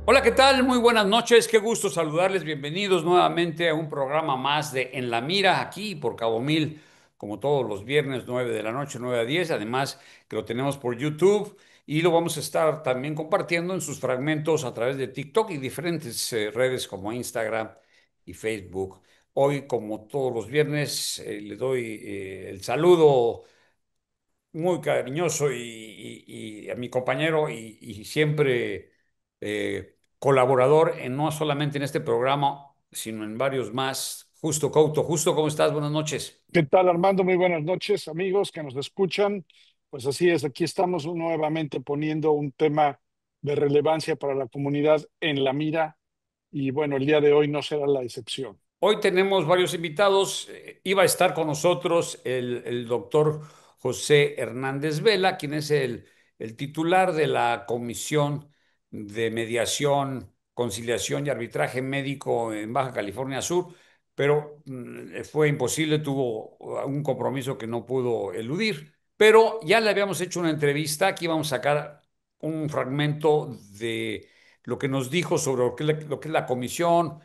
Hola, ¿qué tal? Muy buenas noches, qué gusto saludarles. Bienvenidos nuevamente a un programa más de En la Mira, aquí por Cabo Mil, como todos los viernes, 9 de la noche, 9 a 10. Además, que lo tenemos por YouTube y lo vamos a estar también compartiendo en sus fragmentos a través de TikTok y diferentes redes como Instagram y Facebook. Hoy, como todos los viernes, le doy el saludo muy cariñoso y a mi compañero y siempre colaborador en no solamente en este programa, sino en varios más. Justo Couto, Justo, ¿cómo estás? Buenas noches. ¿Qué tal, Armando? Muy buenas noches, amigos que nos escuchan. Pues así es, aquí estamos nuevamente poniendo un tema de relevancia para la comunidad en la mira y bueno, el día de hoy no será la excepción. Hoy tenemos varios invitados. Iba a estar con nosotros el doctor José Hernández Vela, quien es el titular de la Comisión de Mediación, Conciliación y Arbitraje Médico en Baja California Sur, pero fue imposible, tuvo un compromiso que no pudo eludir. Pero ya le habíamos hecho una entrevista, aquí vamos a sacar un fragmento de lo que nos dijo sobre lo que es la comisión,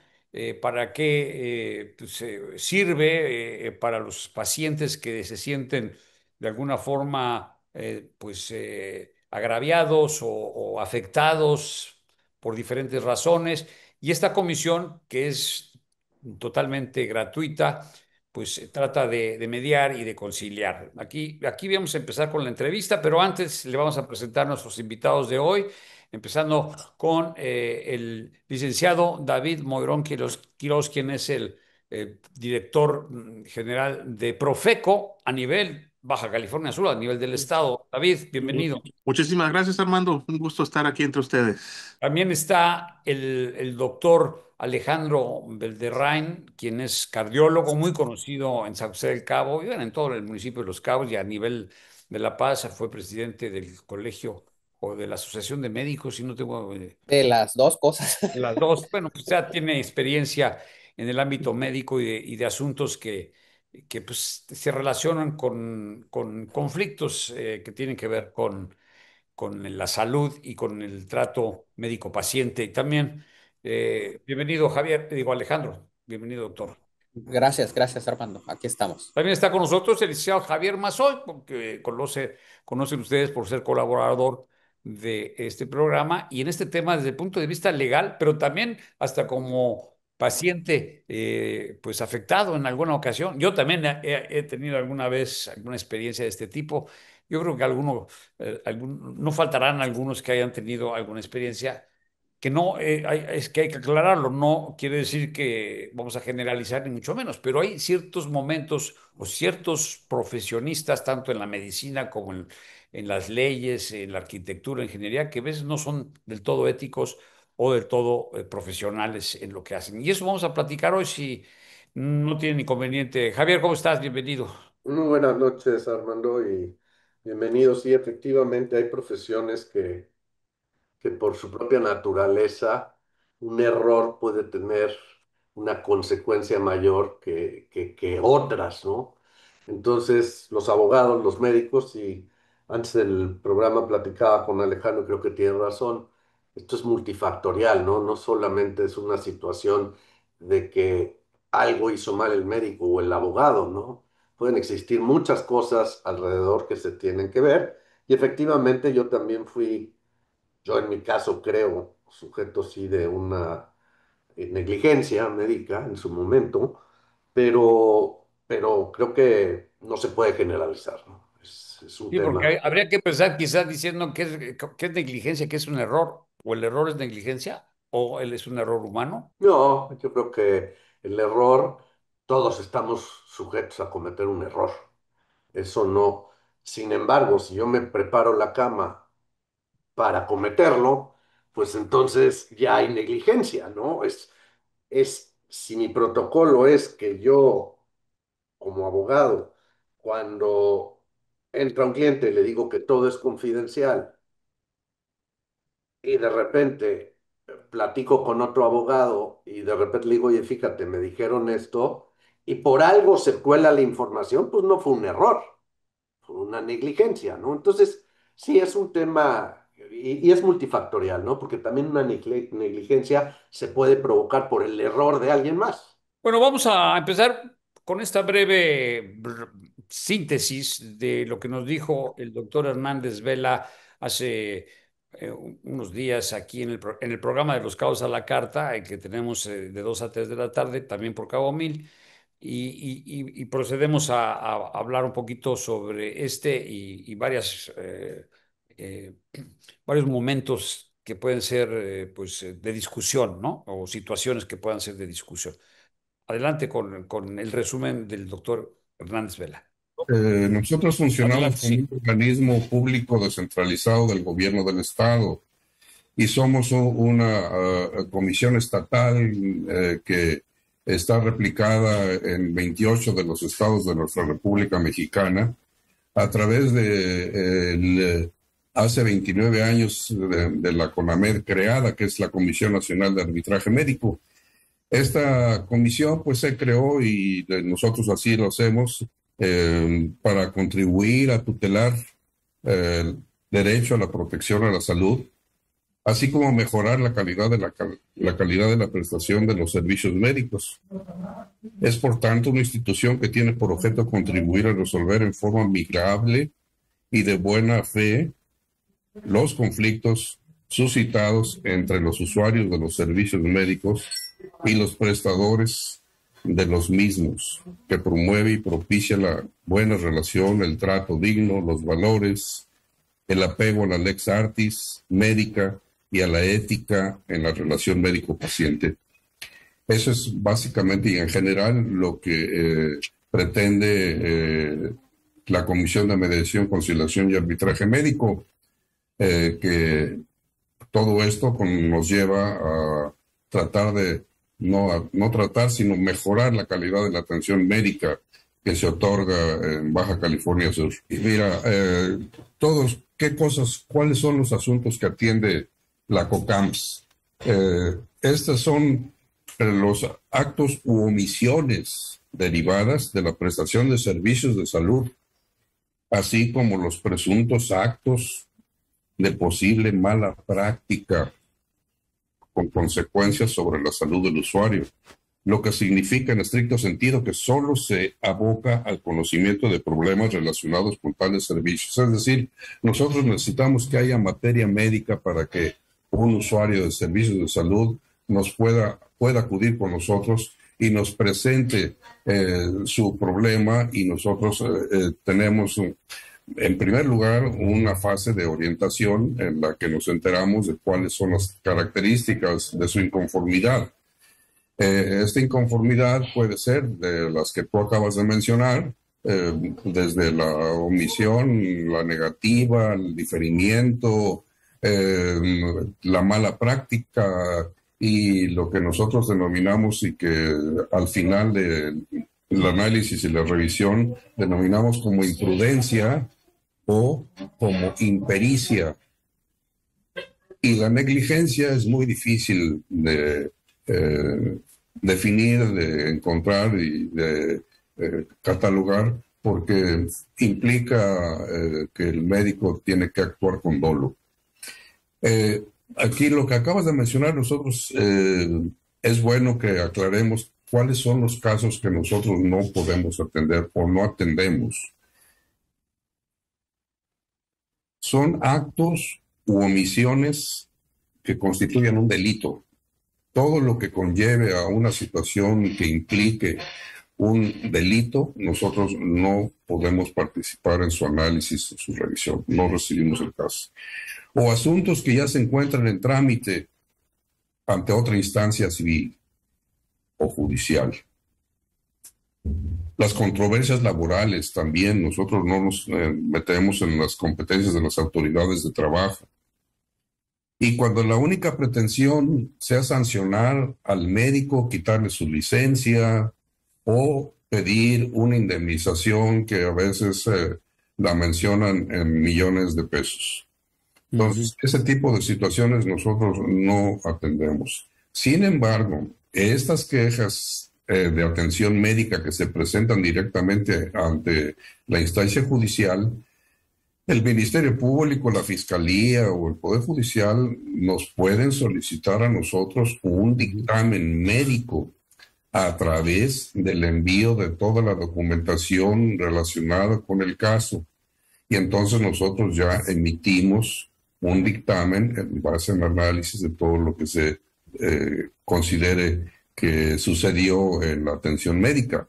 para qué pues, sirve para los pacientes que se sienten de alguna forma pues, agraviados o afectados por diferentes razones. Y esta comisión, que es totalmente gratuita, pues trata de mediar y de conciliar. Aquí vamos a empezar con la entrevista, pero antes le vamos a presentar a nuestros invitados de hoy, empezando con el licenciado David Moirón Quirós, quien es el director general de Profeco a nivel Baja California Sur, a nivel del estado. David, bienvenido. Muchísimas gracias, Armando. Un gusto estar aquí entre ustedes. También está el doctor Alejandro Belderrain, quien es cardiólogo muy conocido en San José del Cabo y bueno, en todo el municipio de Los Cabos y a nivel de La Paz. Fue presidente del colegio o de la Asociación de Médicos, si no tengo De las dos cosas. las dos. Bueno, pues ya tiene experiencia en el ámbito médico y de asuntos que pues, se relacionan con conflictos que tienen que ver con la salud y con el trato médico-paciente. Y también, bienvenido Javier, digo Alejandro, bienvenido doctor. Gracias, gracias, Armando. Aquí estamos. También está con nosotros el licenciado Javier Mazoy, porque conocen ustedes por ser colaborador de este programa y en este tema desde el punto de vista legal, pero también hasta como paciente pues afectado en alguna ocasión. Yo también he tenido alguna vez alguna experiencia de este tipo. Yo creo que no faltarán algunos que hayan tenido alguna experiencia que no, es que hay que aclararlo, no quiere decir que vamos a generalizar ni mucho menos, pero hay ciertos momentos o ciertos profesionistas, tanto en la medicina como en las leyes, en la arquitectura, en ingeniería, que a veces no son del todo éticos o del todo profesionales en lo que hacen. Y eso vamos a platicar hoy si no tienen inconveniente. Javier, ¿cómo estás? Bienvenido. Muy buenas noches, Armando, y bienvenidos. Sí, efectivamente hay profesiones que por su propia naturaleza un error puede tener una consecuencia mayor que otras, ¿no? Entonces, los abogados, los médicos, y antes del programa platicaba con Alejandro, creo que tiene razón, esto es multifactorial, ¿no? No solamente es una situación de que algo hizo mal el médico o el abogado, ¿no? Pueden existir muchas cosas alrededor que se tienen que ver, y efectivamente yo también yo en mi caso creo, sujeto sí de una negligencia médica en su momento, pero creo que no se puede generalizar, ¿no? Es un Sí, porque tema. habría que empezar quizás diciendo que es negligencia, que es un error, o el error es negligencia, o él es un error humano. No, yo creo que el error, todos estamos sujetos a cometer un error. Eso no. Sin embargo, si yo me preparo la cama para cometerlo, pues entonces ya hay negligencia, ¿no? Si mi protocolo es que yo como abogado, cuando entra un cliente y le digo que todo es confidencial y de repente platico con otro abogado y de repente le digo, oye, fíjate, me dijeron esto y por algo se cuela la información, pues no fue un error, fue una negligencia, ¿no? Entonces, sí, es un tema Y es multifactorial, ¿no? Porque también una negligencia se puede provocar por el error de alguien más. Bueno, vamos a empezar con esta breve síntesis de lo que nos dijo el doctor Hernández Vela hace unos días aquí en el programa de Los Cabos a la Carta, que tenemos de 2 a 3 de la tarde, también por Cabo Mil, y procedemos a hablar un poquito sobre este y eh, varios momentos que pueden ser pues, de discusión, ¿no? O situaciones que puedan ser de discusión. Adelante con el resumen del doctor Hernández Vela. Nosotros funcionamos Adelante, como un sí. organismo público descentralizado del gobierno del estado y somos una comisión estatal que está replicada en 28 de los estados de nuestra República Mexicana a través hace 29 años de la CONAMED creada, que es la Comisión Nacional de Arbitraje Médico. Esta comisión pues se creó y nosotros así lo hacemos para contribuir a tutelar el derecho a la protección a la salud, así como mejorar la calidad de la calidad de la prestación de los servicios médicos. Es por tanto una institución que tiene por objeto contribuir a resolver en forma amigable y de buena fe los conflictos suscitados entre los usuarios de los servicios médicos y los prestadores de los mismos, que promueve y propicia la buena relación, el trato digno, los valores, el apego a la lex artis médica y a la ética en la relación médico-paciente. Eso es básicamente y en general lo que pretende la Comisión de Mediación, Conciliación y Arbitraje Médico, que todo esto nos lleva a tratar de no tratar, sino mejorar la calidad de la atención médica que se otorga en Baja California Sur. Y mira, cuáles son los asuntos que atiende la COCAMS. Estos son los actos u omisiones derivadas de la prestación de servicios de salud, así como los presuntos actos de posible mala práctica con consecuencias sobre la salud del usuario, lo que significa en estricto sentido que solo se aboca al conocimiento de problemas relacionados con tales servicios. Es decir, nosotros necesitamos que haya materia médica para que un usuario de servicios de salud pueda acudir con nosotros y nos presente su problema, y nosotros tenemos en primer lugar una fase de orientación en la que nos enteramos de cuáles son las características de su inconformidad. Esta inconformidad puede ser de las que tú acabas de mencionar, desde la omisión, la negativa, el diferimiento, la mala práctica y lo que nosotros denominamos, y que al final del análisis y la revisión denominamos como imprudencia o como impericia. Y la negligencia es muy difícil de definir, de encontrar y de catalogar, porque implica que el médico tiene que actuar con dolo. Aquí lo que acabas de mencionar, nosotros es bueno que aclaremos cuáles son los casos que nosotros no podemos atender o no atendemos. Son actos u omisiones que constituyen un delito. Todo lo que conlleve a una situación que implique un delito, nosotros no podemos participar en su análisis, en su revisión, no recibimos el caso. O asuntos que ya se encuentran en trámite ante otra instancia civil o judicial. Las controversias laborales también, nosotros no nos metemos en las competencias de las autoridades de trabajo. Y cuando la única pretensión sea sancionar al médico, quitarle su licencia o pedir una indemnización que a veces la mencionan en millones de pesos. Entonces, ese tipo de situaciones nosotros no atendemos. Sin embargo, estas quejas de atención médica que se presentan directamente ante la instancia judicial, El Ministerio Público, la Fiscalía o el Poder Judicial nos pueden solicitar a nosotros un dictamen médico a través del envío de toda la documentación relacionada con el caso. Y entonces nosotros ya emitimos un dictamen en base al análisis de todo lo que se considere que sucedió en la atención médica.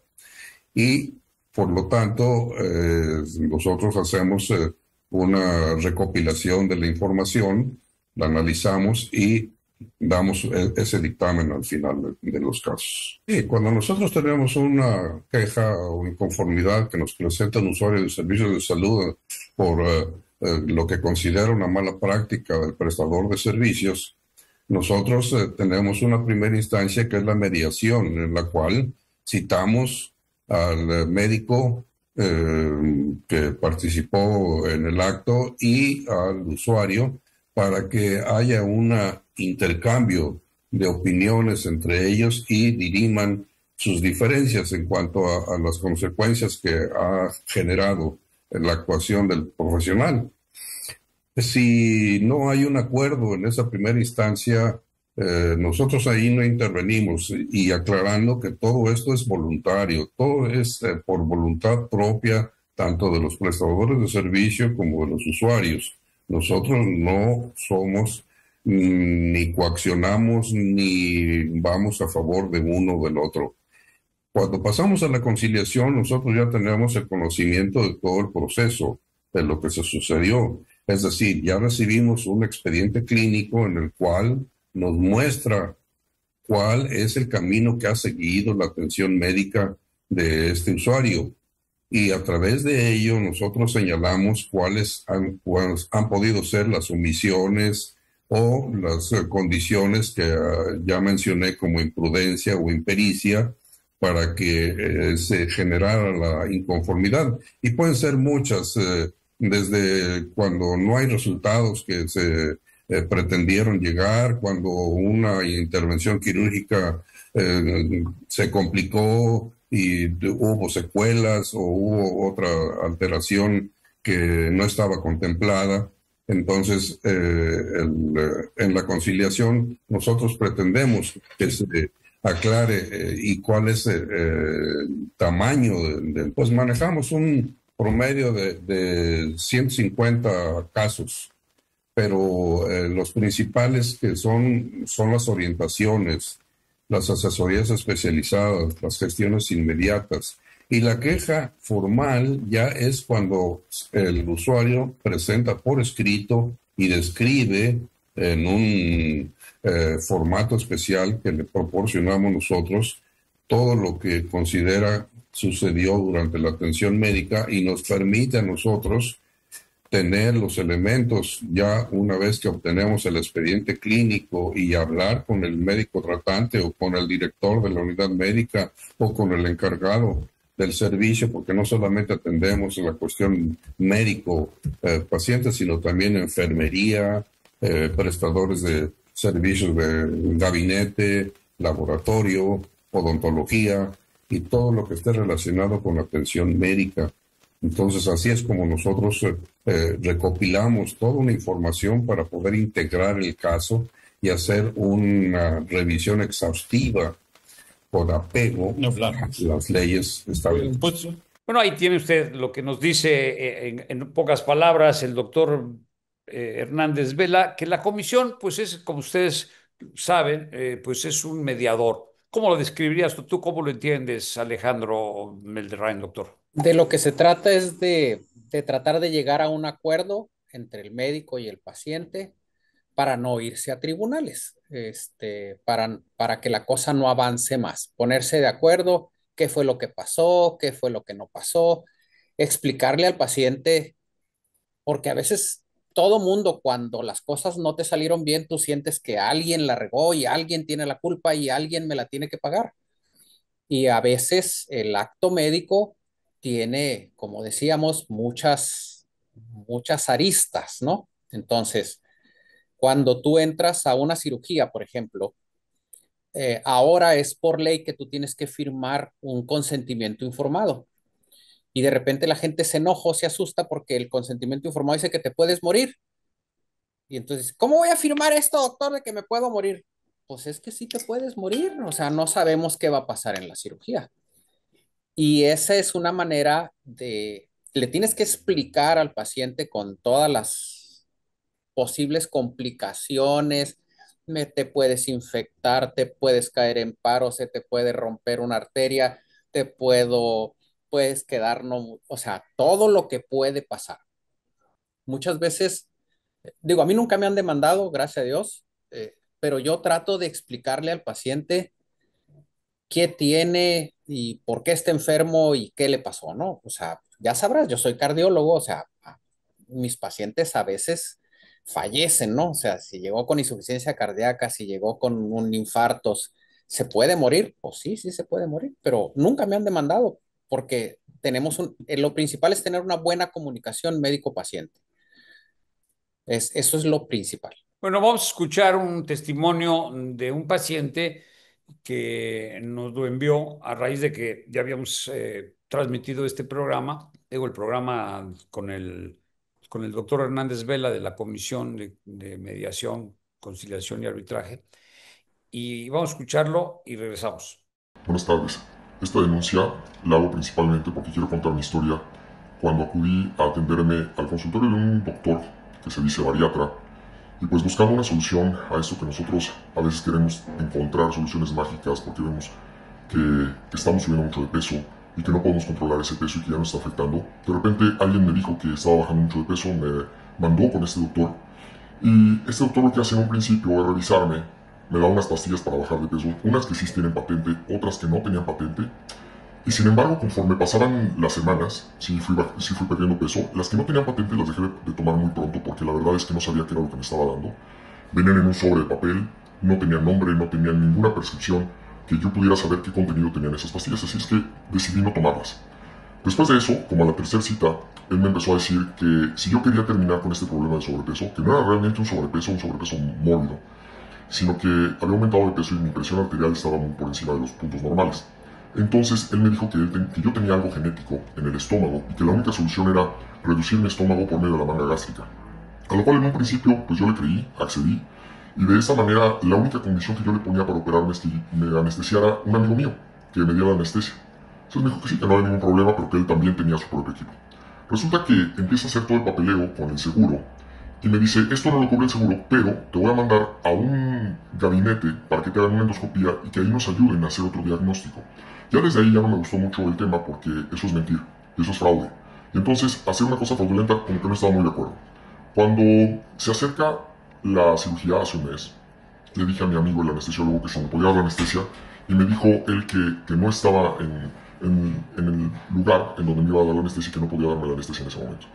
Y por lo tanto, nosotros hacemos una recopilación de la información, la analizamos y damos ese dictamen al final de los casos. Y cuando nosotros tenemos una queja o inconformidad que nos presenta un usuario de servicios de salud por lo que considera una mala práctica del prestador de servicios, nosotros tenemos una primera instancia que es la mediación, en la cual citamos al médico que participó en el acto y al usuario para que haya un intercambio de opiniones entre ellos y diriman sus diferencias en cuanto a las consecuencias que ha generado la actuación del profesional. Si no hay un acuerdo en esa primera instancia, nosotros ahí no intervenimos y aclarando que todo esto es voluntario, todo es por voluntad propia, tanto de los prestadores de servicio como de los usuarios. Nosotros no somos ni coaccionamos ni vamos a favor de uno o del otro. Cuando pasamos a la conciliación, nosotros ya tenemos el conocimiento de todo el proceso, de lo que se sucedió. Es decir, ya recibimos un expediente clínico en el cual nos muestra cuál es el camino que ha seguido la atención médica de este usuario. Y a través de ello nosotros señalamos cuáles han podido ser las omisiones o las condiciones que ya mencioné como imprudencia o impericia para que se generara la inconformidad. Y pueden ser muchas, desde cuando no hay resultados que se pretendieron llegar, cuando una intervención quirúrgica se complicó y hubo secuelas o hubo otra alteración que no estaba contemplada. Entonces, en la conciliación, nosotros pretendemos que se aclare y cuál es el tamaño pues manejamos un promedio de 150 casos, pero los principales que son las orientaciones, las asesorías especializadas, las gestiones inmediatas. Y la queja formal ya es cuando el usuario presenta por escrito y describe en un formato especial que le proporcionamos nosotros todo lo que considera sucedió durante la atención médica y nos permite a nosotros tener los elementos ya una vez que obtenemos el expediente clínico y hablar con el médico tratante o con el director de la unidad médica o con el encargado del servicio, porque no solamente atendemos la cuestión médico-paciente, sino también enfermería, prestadores de servicios de gabinete, laboratorio, odontología y todo lo que esté relacionado con la atención médica. Entonces, así es como nosotros recopilamos toda una información para poder integrar el caso y hacer una revisión exhaustiva con apego a las leyes establecidas. Bueno, ahí tiene usted lo que nos dice en pocas palabras el doctor Hernández Vela, que la comisión, pues es, como ustedes saben, pues es un mediador. ¿Cómo lo describirías tú? ¿Tú cómo lo entiendes, Alejandro Melderrain, doctor? De lo que se trata es de tratar de llegar a un acuerdo entre el médico y el paciente para no irse a tribunales, para que la cosa no avance más, ponerse de acuerdo, qué fue lo que pasó, qué fue lo que no pasó, explicarle al paciente, porque a veces todo mundo cuando las cosas no te salieron bien, tú sientes que alguien la regó y alguien tiene la culpa y alguien me la tiene que pagar. Y a veces el acto médico tiene, como decíamos, muchas aristas, ¿no? Entonces, cuando tú entras a una cirugía, por ejemplo, ahora es por ley que tú tienes que firmar un consentimiento informado. y de repente la gente se enoja o se asusta porque el consentimiento informado dice que te puedes morir. Y entonces, ¿cómo voy a firmar esto, doctor, de que me puedo morir? Pues es que sí te puedes morir, o sea, no sabemos qué va a pasar en la cirugía. Y esa es una manera le tienes que explicar al paciente con todas las posibles complicaciones, te puedes infectar, te puedes caer en paro, se te puede romper una arteria, puedes quedar, no, o sea, todo lo que puede pasar. Muchas veces, digo, a mí nunca me han demandado, gracias a Dios, pero yo trato de explicarle al paciente qué tiene y por qué está enfermo y qué le pasó, ¿no? O sea, ya sabrás, yo soy cardiólogo, o sea, mis pacientes a veces fallecen, ¿no? O sea, si llegó con insuficiencia cardíaca, si llegó con un infarto, ¿se puede morir? Pues sí, sí se puede morir, pero nunca me han demandado porque lo principal es tener una buena comunicación médico-paciente. Eso es lo principal. Bueno, vamos a escuchar un testimonio de un paciente que nos lo envió a raíz de que ya habíamos transmitido este programa, digo, el programa con el doctor Hernández Vela de la Comisión de Mediación, Conciliación y Arbitraje. Y vamos a escucharlo y regresamos. Buenas tardes. Esta denuncia la hago principalmente porque quiero contar mi historia cuando acudí a atenderme al consultorio de un doctor que se dice bariatra y pues buscando una solución a esto que nosotros a veces queremos encontrar soluciones mágicas porque vemos que estamos subiendo mucho de peso y que no podemos controlar ese peso y que ya nos está afectando. De repente alguien me dijo que estaba bajando mucho de peso, me mandó con este doctor y este doctor lo que hace en un principio es revisarme, me da unas pastillas para bajar de peso, unas que sí tienen patente, otras que no tenían patente. Y sin embargo, conforme pasaban las semanas, sí fui perdiendo peso. Las que no tenían patente las dejé de tomar muy pronto porque la verdad es que no sabía qué era lo que me estaba dando. Venían en un sobre de papel, no tenían nombre, no tenían ninguna prescripción que yo pudiera saber qué contenido tenían esas pastillas, así es que decidí no tomarlas. Después de eso, como a la tercera cita, él me empezó a decir que si yo quería terminar con este problema de sobrepeso, que no era realmente un sobrepeso mórbido, sino que había aumentado de peso y mi presión arterial estaba muy por encima de los puntos normales. Entonces él me dijo que yo tenía algo genético en el estómago y que la única solución era reducir mi estómago por medio de la manga gástrica. A lo cual en un principio pues yo le creí, accedí, y de esta manera la única condición que yo le ponía para operarme es que me anestesiara un amigo mío, que me diera la anestesia. Entonces me dijo que sí, que no había ningún problema, pero que él también tenía su propio equipo. Resulta que empieza a hacer todo el papeleo con el seguro y me dice, esto no lo cubre el seguro, pero te voy a mandar a un gabinete para que te hagan una endoscopía y que ahí nos ayuden a hacer otro diagnóstico. Ya desde ahí ya no me gustó mucho el tema porque eso es mentir, eso es fraude. Y entonces hacer una cosa fraudulenta como que no estaba muy de acuerdo. Cuando se acerca la cirugía hace un mes, le dije a mi amigo el anestesiólogo que se me podía dar la anestesia y me dijo él que no estaba en el lugar en donde me iba a dar la anestesia y que no podía darme la anestesia en ese momento.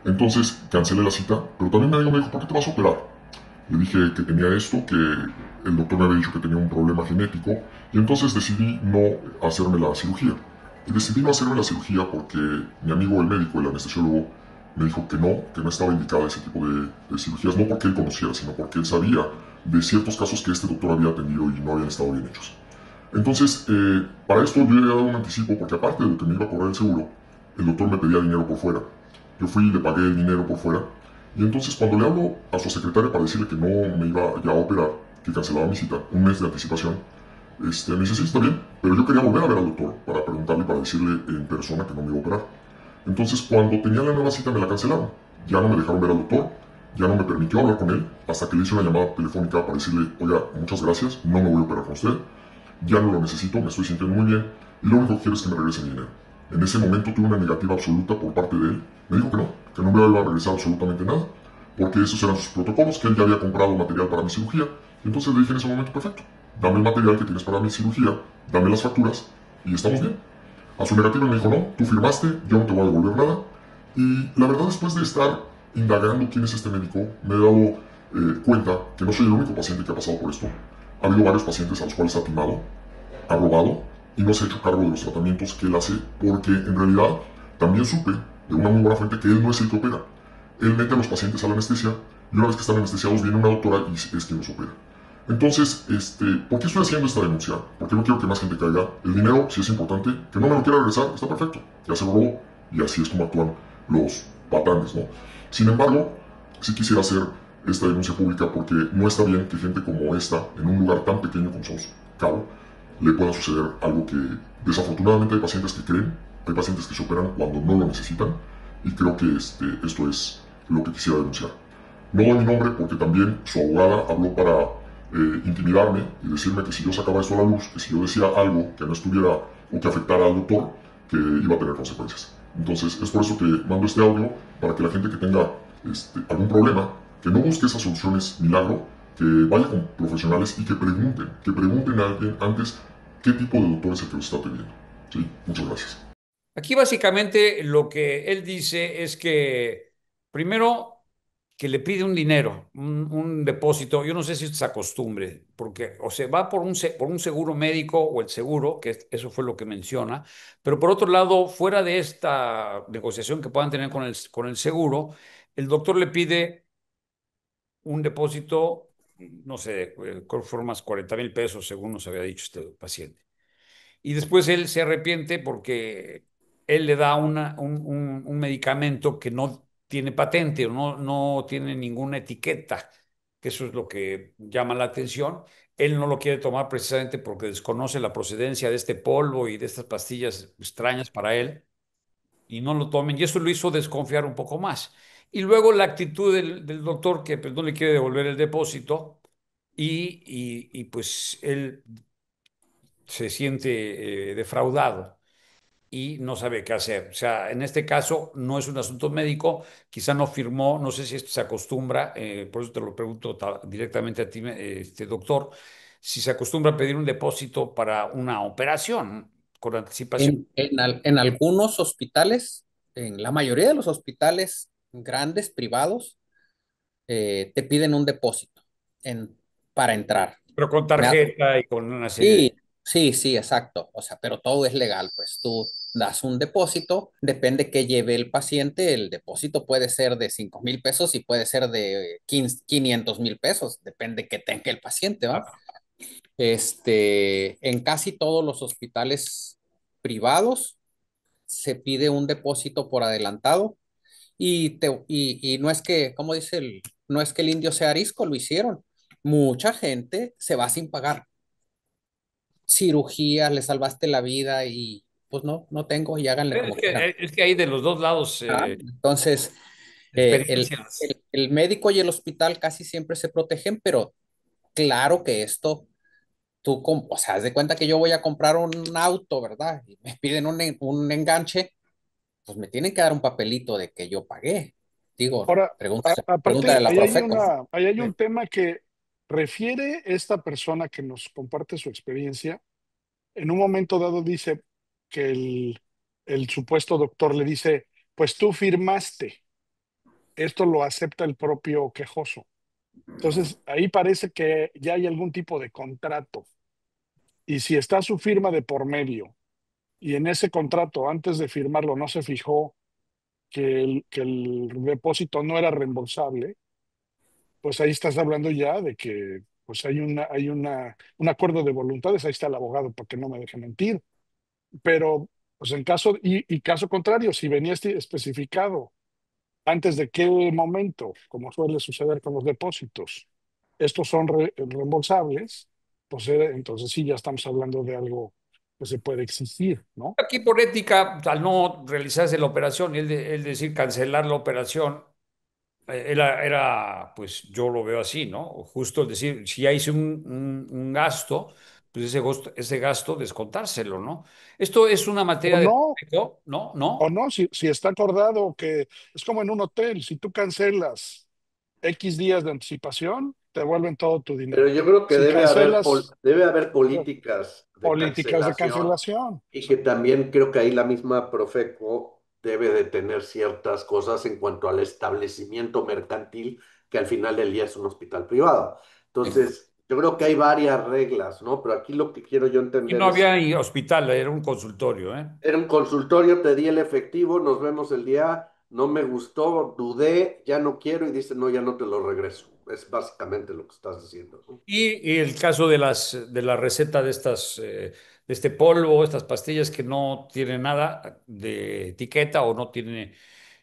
Entonces cancelé la cita, pero también me dijo, ¿por qué te vas a operar? Le dije que tenía esto, que el doctor me había dicho que tenía un problema genético y entonces decidí no hacerme la cirugía. Y decidí no hacerme la cirugía porque mi amigo el médico, el anestesiólogo, me dijo que no estaba indicada ese tipo de cirugías, no porque él conociera, sino porque él sabía de ciertos casos que este doctor había atendido y no habían estado bien hechos. Entonces, para esto yo le había dado un anticipo porque aparte de lo que me iba a cobrar el seguro, el doctor me pedía dinero por fuera. Yo fui y le pagué el dinero por fuera. Y entonces cuando le hablo a su secretaria para decirle que no me iba ya a operar, que cancelaba mi cita, un mes de anticipación, me dice, sí, está bien, pero yo quería volver a ver al doctor para preguntarle, para decirle en persona que no me iba a operar. Entonces cuando tenía la nueva cita me la cancelaron. Ya no me dejaron ver al doctor, ya no me permitió hablar con él, hasta que le hice una llamada telefónica para decirle, oiga, muchas gracias, no me voy a operar con usted, ya no lo necesito, me estoy sintiendo muy bien, y lo único que quiero es que me regrese mi dinero. En ese momento tuve una negativa absoluta por parte de él. Me dijo que no me iba a regresar absolutamente nada, porque esos eran sus protocolos, que él ya había comprado material para mi cirugía. Entonces le dije en ese momento, perfecto, dame el material que tienes para mi cirugía, dame las facturas y estamos bien. A su negativa me dijo, no, tú firmaste, yo no te voy a devolver nada. Y la verdad, después de estar indagando quién es este médico, me he dado cuenta que no soy el único paciente que ha pasado por esto. Ha habido varios pacientes a los cuales ha timado, ha robado y no se ha hecho cargo de los tratamientos que él hace, porque en realidad también supe de una muy buena fuente que él no es el que opera. Él mete a los pacientes a la anestesia y una vez que están anestesiados viene una doctora y es quien los opera. Entonces, ¿por qué estoy haciendo esta denuncia? Porque no quiero que más gente caiga. El dinero, si es importante, que no me lo quiera regresar, está perfecto, ya se robó, y así es como actúan los patanes, ¿no? Sin embargo, sí quisiera hacer esta denuncia pública porque no está bien que gente como esta, en un lugar tan pequeño como somos Cabo, le pueda suceder algo que desafortunadamente hay pacientes que creen, hay pacientes que se operan cuando no lo necesitan, y creo que esto es lo que quisiera denunciar. No doy mi nombre porque también su abogada habló para intimidarme y decirme que si yo sacaba esto a la luz, que si yo decía algo que no estuviera o que afectara al doctor, que iba a tener consecuencias. Entonces es por eso que mando este audio, para que la gente que tenga algún problema, que no busque esas soluciones milagro, que vaya con profesionales y que pregunten a alguien antes qué tipo de doctor es el que lo está atendiendo. ¿Sí? Muchas gracias. Aquí básicamente lo que él dice es que primero que le pide un dinero, un depósito. Yo no sé si esto se acostumbre, porque o se va por un seguro médico o el seguro, que eso fue lo que menciona, pero por otro lado, fuera de esta negociación que puedan tener con el seguro, el doctor le pide un depósito, no sé, creo que fueron más 40,000 pesos, según nos había dicho este paciente. Y después él se arrepiente porque él le da un medicamento que no tiene patente o no tiene ninguna etiqueta, que eso es lo que llama la atención. Él no lo quiere tomar precisamente porque desconoce la procedencia de este polvo y de estas pastillas extrañas para él, y no lo tomen. Y eso lo hizo desconfiar un poco más. Y luego la actitud del doctor, que pues, no le quiere devolver el depósito, y pues él se siente defraudado y no sabe qué hacer. O sea, en este caso no es un asunto médico, quizá no firmó, no sé si esto se acostumbra, por eso te lo pregunto directamente a ti, doctor, si se acostumbra a pedir un depósito para una operación con anticipación. En algunos hospitales, en la mayoría de los hospitales grandes, privados, te piden un depósito para entrar. Pero con Me ha- tarjeta y con una serie de... Sí, sí, sí, exacto. O sea, pero todo es legal, pues tú das un depósito, depende que lleve el paciente, el depósito puede ser de 5,000 pesos y puede ser de 500,000 pesos, depende que tenga el paciente, ¿va? En casi todos los hospitales privados se pide un depósito por adelantado y no es que, como dice no es que el indio sea arisco, lo hicieron. Mucha gente se va sin pagar cirugía, le salvaste la vida y pues no, no tengo y háganle como quieran. Es que hay de los dos lados Entonces, experiencias. el médico y el hospital casi siempre se protegen, pero claro que esto, o sea, haz de cuenta que yo voy a comprar un auto, ¿verdad? Y me piden un enganche, pues me tienen que dar un papelito de que yo pagué. Digo, Ahora, pregúntale aparte, a la Profeco. ahí hay un Sí. tema que refiere esta persona que nos comparte su experiencia. En un momento dado dice que el supuesto doctor le dice, pues tú firmaste, esto lo acepta el propio quejoso. Entonces, ahí parece que ya hay algún tipo de contrato. Y si está su firma de por medio y en ese contrato, antes de firmarlo, no se fijó que el depósito no era reembolsable, pues ahí estás hablando ya de que pues un acuerdo de voluntades, ahí está el abogado para que no me deje mentir. Pero, pues en caso, y caso contrario, si venía especificado antes de qué momento, como suele suceder con los depósitos, estos son reembolsables, pues entonces sí ya estamos hablando de algo que se puede exigir, ¿no? Aquí por ética, al no realizarse la operación y él decir cancelar la operación, pues yo lo veo así, ¿no? Justo es decir, si ya hice un gasto, pues ese gasto descontárselo, ¿no? Esto es una O materia de... no, ¿No? o ¿No? no, si está acordado que es como en un hotel, si tú cancelas X días de anticipación, te devuelven todo tu Pero dinero. yo creo que Si cancelas debe haber políticas de políticas de cancelación cancelación. y que también creo que ahí la misma Profeco debe de tener ciertas cosas en cuanto al establecimiento mercantil, que al final del día es un hospital privado. Entonces, yo creo que hay varias reglas, ¿no? Pero aquí lo que quiero yo Y entender no es, había ni hospital, era un consultorio, ¿eh? era un consultorio, te di el efectivo, nos vemos el día, no me gustó, dudé, ya no quiero y dice, no, ya no te lo regreso. es básicamente lo que estás diciendo, ¿no? Y el caso de la receta de de este polvo, estas pastillas que no tiene nada de etiqueta o no tiene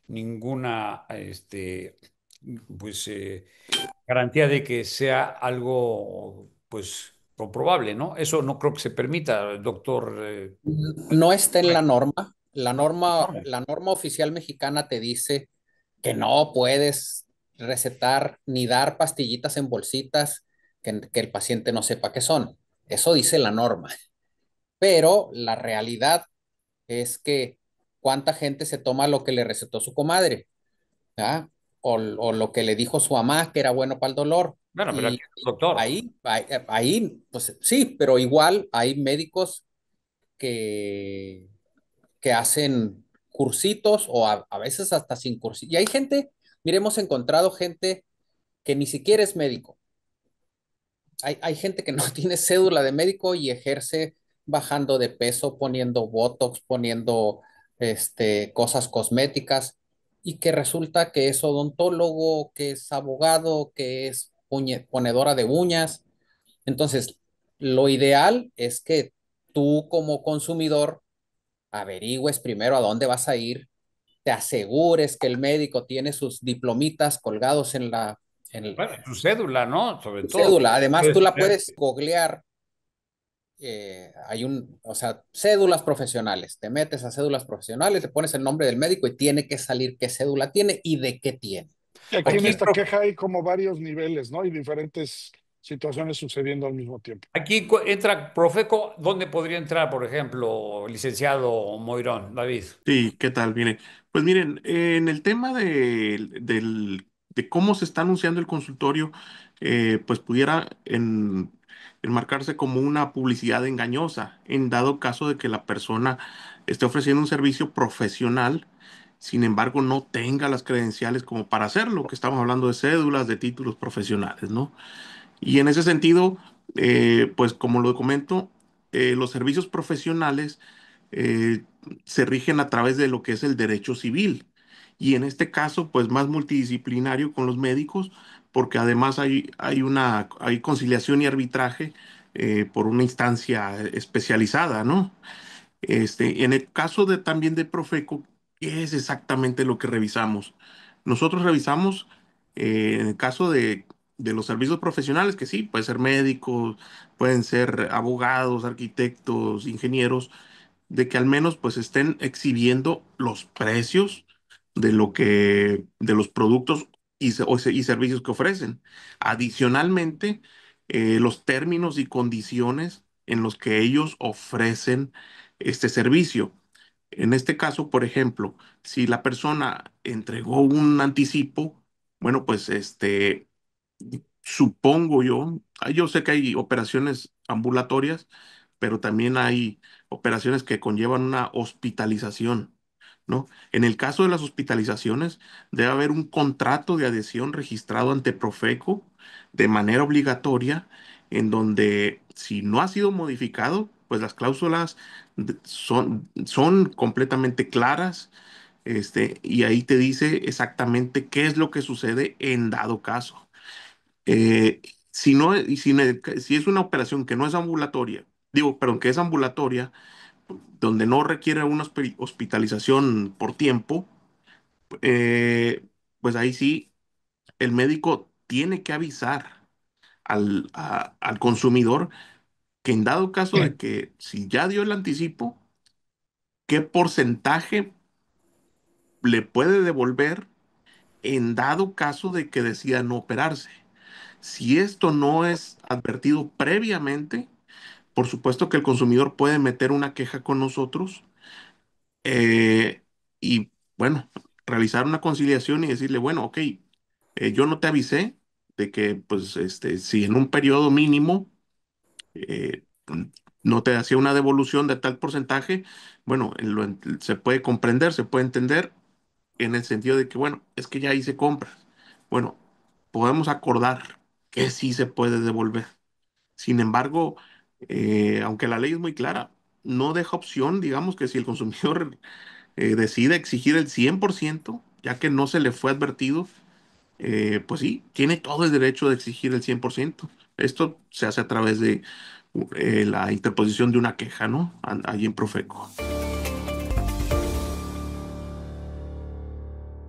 ninguna, pues, garantía de que sea algo, pues, comprobable, ¿no? Eso no creo que se permita, doctor. No está en la norma. No. La norma oficial mexicana te dice que no puedes recetar ni dar pastillitas en bolsitas que el paciente no sepa qué son. Eso dice la norma. Pero la realidad es que cuánta gente se toma lo que le recetó su comadre, ¿ah? O lo que le dijo su mamá que era bueno para el dolor. Bueno, pero aquí, Y doctor. pues sí, pero igual hay médicos que, que hacen cursitos o a veces hasta sin cursitos. Y hay gente, mire, hemos encontrado gente que ni siquiera es médico. Hay gente que no tiene cédula de médico y ejerce bajando de peso, poniendo botox, poniendo cosas cosméticas y que resulta que es odontólogo, que es abogado, que es ponedora de uñas. Entonces, lo ideal es que tú como consumidor averigües primero a dónde vas a ir, te asegures que el médico tiene sus diplomitas colgados Bueno, tu cédula, ¿no? Sobre tu todo. cédula. Además, tú Puedes la tener- puedes googlear. O sea, cédulas profesionales. Te metes a cédulas profesionales, le pones el nombre del médico y tiene que salir qué cédula tiene y de qué tiene. Y aquí en Aquí, esta queja hay como varios niveles, ¿no? Y diferentes situaciones sucediendo al mismo tiempo. aquí entra Profeco. ¿Dónde podría entrar, por ejemplo, licenciado Moirón, David? Sí, ¿qué tal? Miren, pues miren, en el tema de cómo se está anunciando el consultorio, pues pudiera enmarcarse como una publicidad engañosa, en dado caso de que la persona esté ofreciendo un servicio profesional, sin embargo no tenga las credenciales como para hacerlo, que estamos hablando de cédulas, de títulos profesionales, ¿no? Y en ese sentido, pues como lo comento, los servicios profesionales eh, se rigen a través de lo que es el derecho civil. Y en este caso, pues más multidisciplinario con los médicos, porque además hay conciliación y arbitraje por una instancia especializada, ¿no? En el caso de también de Profeco, ¿qué es exactamente lo que revisamos? Nosotros revisamos, en el caso de los servicios profesionales, que sí, pueden ser médicos, pueden ser abogados, arquitectos, ingenieros, de que al menos pues estén exhibiendo los precios de los productos y servicios que ofrecen. Adicionalmente, los términos y condiciones en los que ellos ofrecen este servicio. En este caso, por ejemplo, si la persona entregó un anticipo, bueno, pues supongo yo sé que hay operaciones ambulatorias, pero también hay operaciones que conllevan una hospitalización, ¿no? En el caso de las hospitalizaciones, debe haber un contrato de adhesión registrado ante Profeco de manera obligatoria, en donde si no ha sido modificado, pues las cláusulas son completamente claras, y ahí te dice exactamente qué es lo que sucede en dado caso. Si no, y si, si es una operación que no es ambulatoria, digo, perdón, que es ambulatoria, donde no requiere una hospitalización por tiempo, pues ahí sí, el médico tiene que avisar al consumidor que en dado caso de que si ya dio el anticipo, qué porcentaje le puede devolver en dado caso de que decida no operarse. Si esto no es advertido previamente, por supuesto que el consumidor puede meter una queja con nosotros, eh, y, bueno, realizar una conciliación y decirle, bueno, ok, yo no te avisé de que, pues, si en un periodo mínimo eh, no te hacía una devolución de tal porcentaje, bueno, se puede comprender, se puede entender en el sentido de que, bueno, es que ya hice compras. Bueno, podemos acordar que sí se puede devolver. Sin embargo, aunque la ley es muy clara, no deja opción, digamos que si el consumidor decide exigir el 100%, ya que no se le fue advertido, pues sí, tiene todo el derecho de exigir el 100%. Esto se hace a través de la interposición de una queja, ¿no? Allí en Profeco.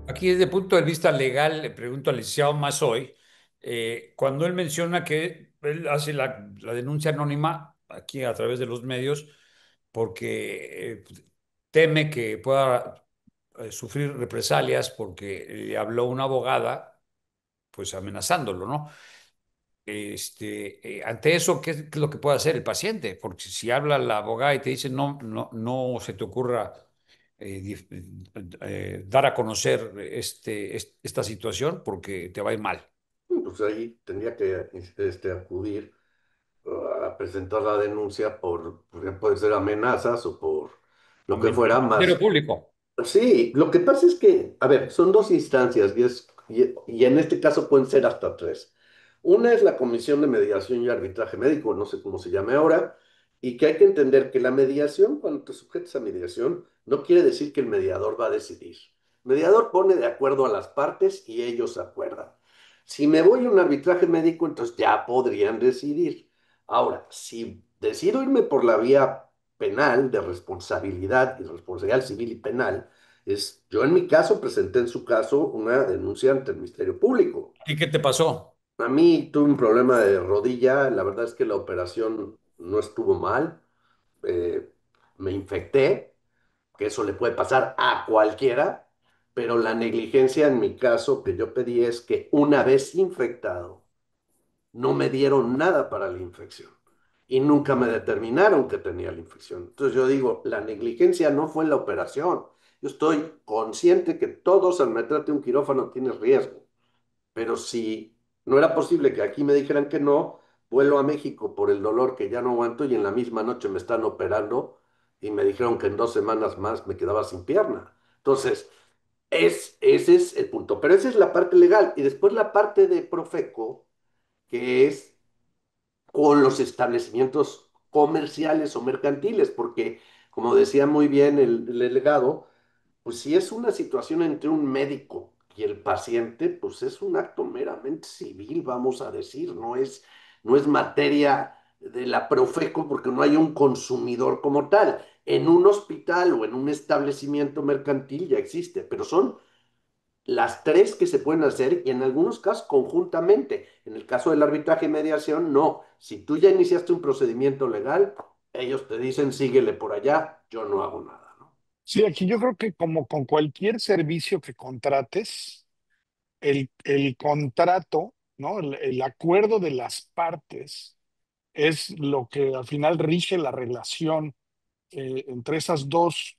Aquí desde el punto de vista legal, le pregunto al licenciado Mazoy, cuando él menciona que él hace la denuncia anónima aquí a través de los medios porque teme que pueda sufrir represalias porque le habló una abogada, pues amenazándolo, ¿no? Ante eso, ¿qué es lo que puede hacer el paciente? Porque si habla la abogada y te dice no, no, no se te ocurra dar a conocer esta situación porque te va a ir mal. Pues ahí tendría que acudir a presentar la denuncia porque puede ser amenazas o por lo que fuera Ministerio más. Público. Sí, lo que pasa es que, a ver, son dos instancias y en este caso pueden ser hasta tres. Una es la Comisión de Mediación y Arbitraje Médico, no sé cómo se llame ahora, y que hay que entender que la mediación, cuando te sujetas a mediación, no quiere decir que el mediador va a decidir. El mediador pone de acuerdo a las partes y ellos acuerdan. Si me voy a un arbitraje médico, entonces ya podrían decidir. Ahora, si decido irme por la vía penal de responsabilidad y responsabilidad civil y penal, yo en mi caso presenté en su caso una denuncia ante el Ministerio Público. ¿Y qué te pasó? A mí tuve un problema de rodilla, la verdad es que la operación no estuvo mal, eh, me infecté, que eso le puede pasar a cualquiera, pero la negligencia en mi caso que yo pedí es que una vez infectado, no me dieron nada para la infección y nunca me determinaron que tenía la infección. Entonces yo digo, la negligencia no fue en la operación. Yo estoy consciente que todos al meterte un quirófano tienes riesgo, pero si no era posible que aquí me dijeran que no, vuelo a México por el dolor que ya no aguanto y en la misma noche me están operando y me dijeron que en 2 semanas más me quedaba sin pierna. Entonces, ese es el punto. Pero esa es la parte legal. Y después la parte de Profeco, que es con los establecimientos comerciales o mercantiles, porque como decía muy bien el delegado, pues si es una situación entre un médico y el paciente, pues es un acto meramente civil, vamos a decir, no es materia de la Profeco porque no hay un consumidor como tal. En un hospital o en un establecimiento mercantil ya existe, pero son las tres que se pueden hacer y en algunos casos conjuntamente. En el caso del arbitraje y mediación, no. Si tú ya iniciaste un procedimiento legal, ellos te dicen síguele por allá, yo no hago nada, ¿no? Sí, aquí yo creo que como con cualquier servicio que contrates, el contrato, ¿no? El acuerdo de las partes es lo que al final rige la relación entre esas dos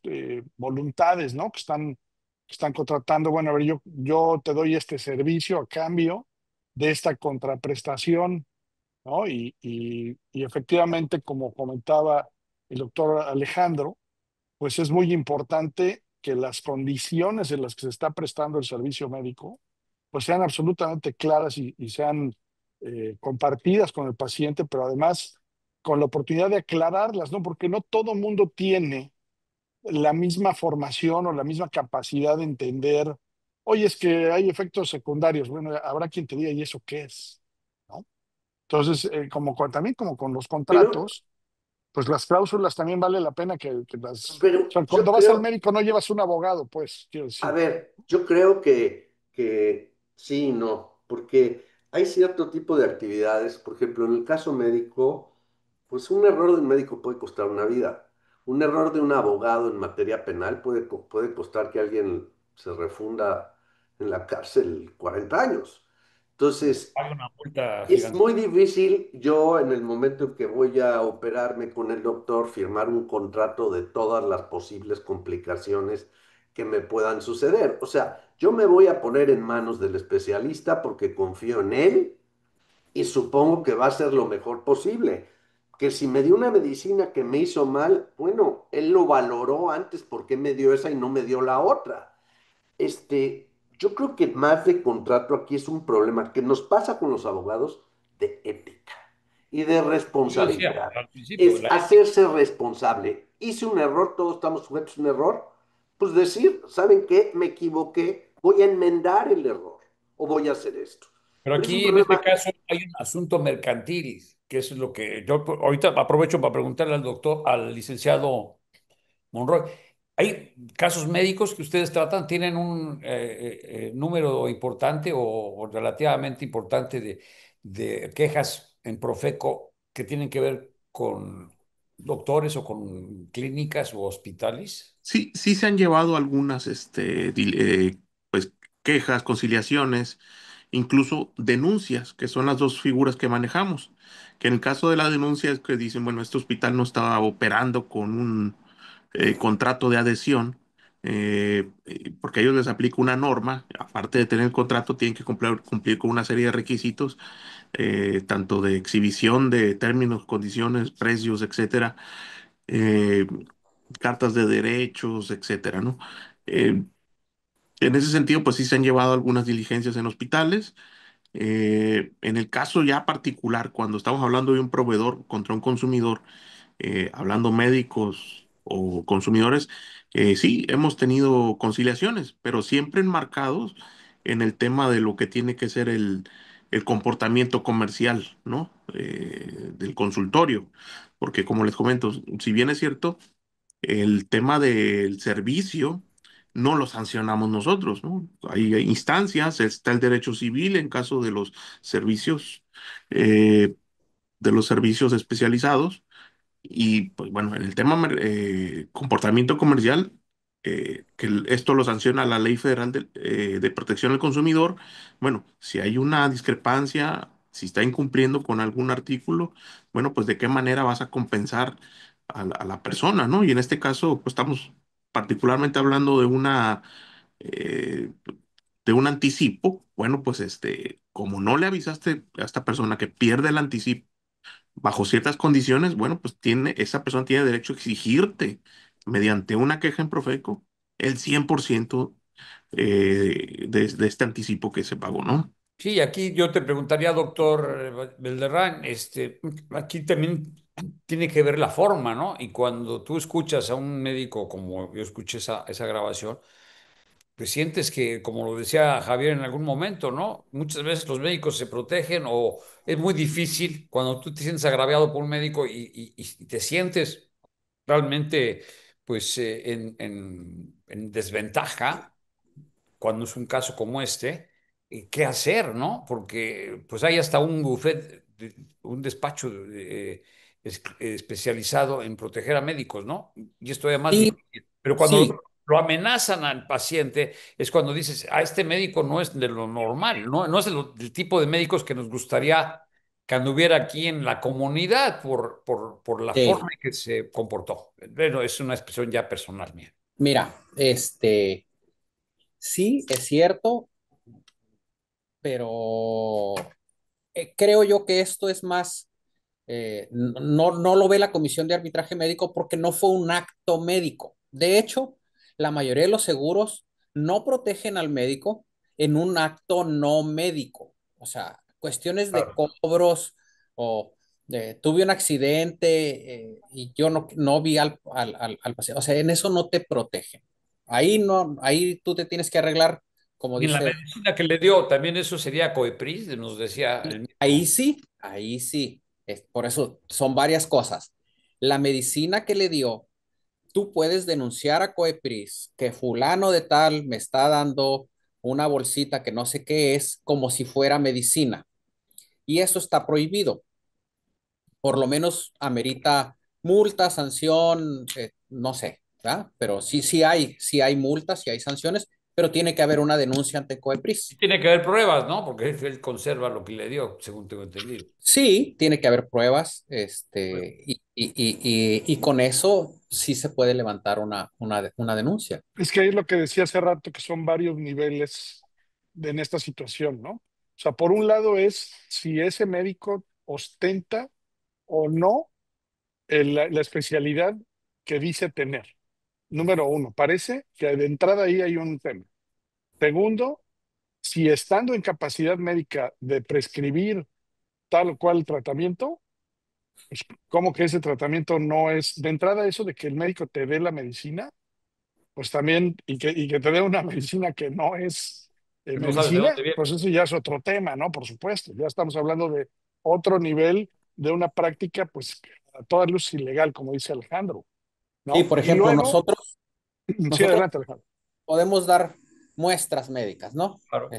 voluntades, ¿no? Que están contratando. Bueno, a ver, yo te doy este servicio a cambio de esta contraprestación, ¿no? Y efectivamente, como comentaba el doctor Alejandro, pues es muy importante que las condiciones en las que se está prestando el servicio médico pues sean absolutamente claras y sean compartidas con el paciente, pero además con la oportunidad de aclararlas, ¿no? Porque no todo mundo tiene la misma formación o la misma capacidad de entender, oye, es que hay efectos secundarios. Bueno, habrá quien te diga, ¿y eso qué es? ¿No? Entonces, también como con los Pero, contratos, pues las cláusulas también vale la pena que las... O pero sea, yo cuando vas al creo, médico no llevas un abogado, pues, quiero a decir. ver, yo creo que sí y no, porque hay cierto tipo de actividades, por ejemplo, en el caso médico, pues un error de un médico puede costar una vida. Un error de un abogado en materia penal puede costar que alguien se refunda en la cárcel 40 años. Entonces, Hay una multa es gigante. muy difícil yo en el momento en que voy a operarme con el doctor firmar un contrato de todas las posibles complicaciones que me puedan suceder. O sea, yo me voy a poner en manos del especialista porque confío en él y supongo que va a ser lo mejor posible. Que si me dio una medicina que me hizo mal, bueno, él lo valoró antes porque me dio esa y no me dio la otra. Yo creo que más de contrato aquí es un problema que nos pasa con los abogados de ética y de Yo decía responsabilidad. al principio, Es la ética. hacerse responsable. Hice un error, todos estamos sujetos a un error. Pues decir, ¿saben qué? Me equivoqué, voy a enmendar el error. o voy a hacer esto. Pero Pero es un aquí en este problema. caso hay un asunto mercantil, que eso es lo que yo ahorita aprovecho para preguntarle al doctor, al licenciado Monroy. ¿Hay casos médicos que ustedes tratan? ¿Tienen un número importante o relativamente importante de quejas en Profeco que tienen que ver con doctores o con clínicas o hospitales? Sí, sí se han llevado algunas, pues, quejas, conciliaciones, incluso denuncias, que son las dos figuras que manejamos. Que en el caso de la denuncia es que dicen, bueno, este hospital no estaba operando con un contrato de adhesión, porque a ellos les aplica una norma, aparte de tener el contrato, tienen que cumplir con una serie de requisitos, tanto de exhibición de términos, condiciones, precios, etcétera, eh, cartas de derechos, etcétera, ¿no? Eh, en ese sentido, pues sí se han llevado algunas diligencias en hospitales. En el caso ya particular, cuando estamos hablando de un proveedor contra un consumidor, hablando médicos o consumidores, sí, hemos tenido conciliaciones, pero siempre enmarcados en el tema de lo que tiene que ser el comportamiento comercial, ¿no? Del consultorio. Porque como les comento, si bien es cierto, el tema del servicio no lo sancionamos nosotros, ¿no? Hay instancias, está el derecho civil en caso servicios, eh, de los servicios especializados y pues bueno, en el tema comportamiento comercial, esto lo sanciona la Ley Federal de Protección al Consumidor. Bueno, si hay una discrepancia, si está incumpliendo con algún artículo, bueno, pues de qué manera vas a compensar a la persona, ¿no? Y en este caso, pues estamos particularmente hablando eh, de un anticipo. Bueno, pues como no le avisaste a esta persona que pierde el anticipo, bajo ciertas condiciones, bueno, pues esa persona tiene derecho a exigirte mediante una queja en Profeco el 100% de este anticipo que se pagó, ¿no? Sí, aquí yo te preguntaría, doctor Belderrán, aquí también tiene que ver la forma, ¿no? Y cuando tú escuchas a un médico, como yo escuché esa grabación, pues sientes que, como lo decía Javier en algún momento, ¿no? Muchas veces los médicos se protegen o es muy difícil cuando tú te sientes agraviado por un médico y te sientes realmente, pues, en desventaja cuando es un caso como este, qué hacer, ¿no? Porque pues hay hasta un buffet, un despacho especializado en proteger a médicos, ¿no? Y esto es más Y difícil. Pero cuando sí, lo amenazan al paciente es cuando dices, este médico no es de lo normal, no es del tipo de médicos que nos gustaría que anduviera aquí en la comunidad por la forma sí. en que se comportó. Bueno, es una expresión ya personal mía. Mira, sí, es cierto, pero creo yo que esto es más, no lo ve la Comisión de Arbitraje Médico porque no fue un acto médico. De hecho, la mayoría de los seguros no protegen al médico en un acto no médico. O sea, cuestiones de Claro. cobros o tuve un accidente y yo no vi al paciente. O sea, en eso no te protegen. Ahí no, ahí tú te tienes que arreglar, como Y en la dice. medicina que le dio, también eso sería COEPRIS, nos decía el Ahí mismo. sí, ahí sí. Por eso son varias cosas. La medicina que le dio, tú puedes denunciar a Coepris que fulano de tal me está dando una bolsita que no sé qué es, como si fuera medicina. Y eso está prohibido. Por lo menos amerita multa, sanción, no sé, ¿verdad? Pero sí hay multas, sí hay sanciones, pero tiene que haber una denuncia ante Y Coepris. tiene que haber pruebas, ¿no? Porque él conserva lo que le dio, según tengo entendido. Sí, tiene que haber pruebas, Pues, y con eso sí se puede levantar una denuncia. Es que ahí es lo que decía hace rato, que son varios niveles en esta situación, ¿no? O sea, por un lado es si ese médico ostenta o no la especialidad que dice tener. Número uno, parece que de entrada ahí hay un tema. Segundo, si estando en capacidad médica de prescribir tal o cual tratamiento, pues, ¿cómo que ese tratamiento no es? De entrada eso de que el médico te dé la medicina, pues también, y que te dé una medicina que no es No sabes de medicina, dónde viene. pues eso ya es otro tema, ¿no? Por supuesto, ya estamos hablando de otro nivel de una práctica, pues a toda luz ilegal, como dice Alejandro, Sí, ¿no? por Y ejemplo, luego, nosotros, sí, nosotros adelante, Alejandro. podemos dar muestras médicas, ¿no? Claro.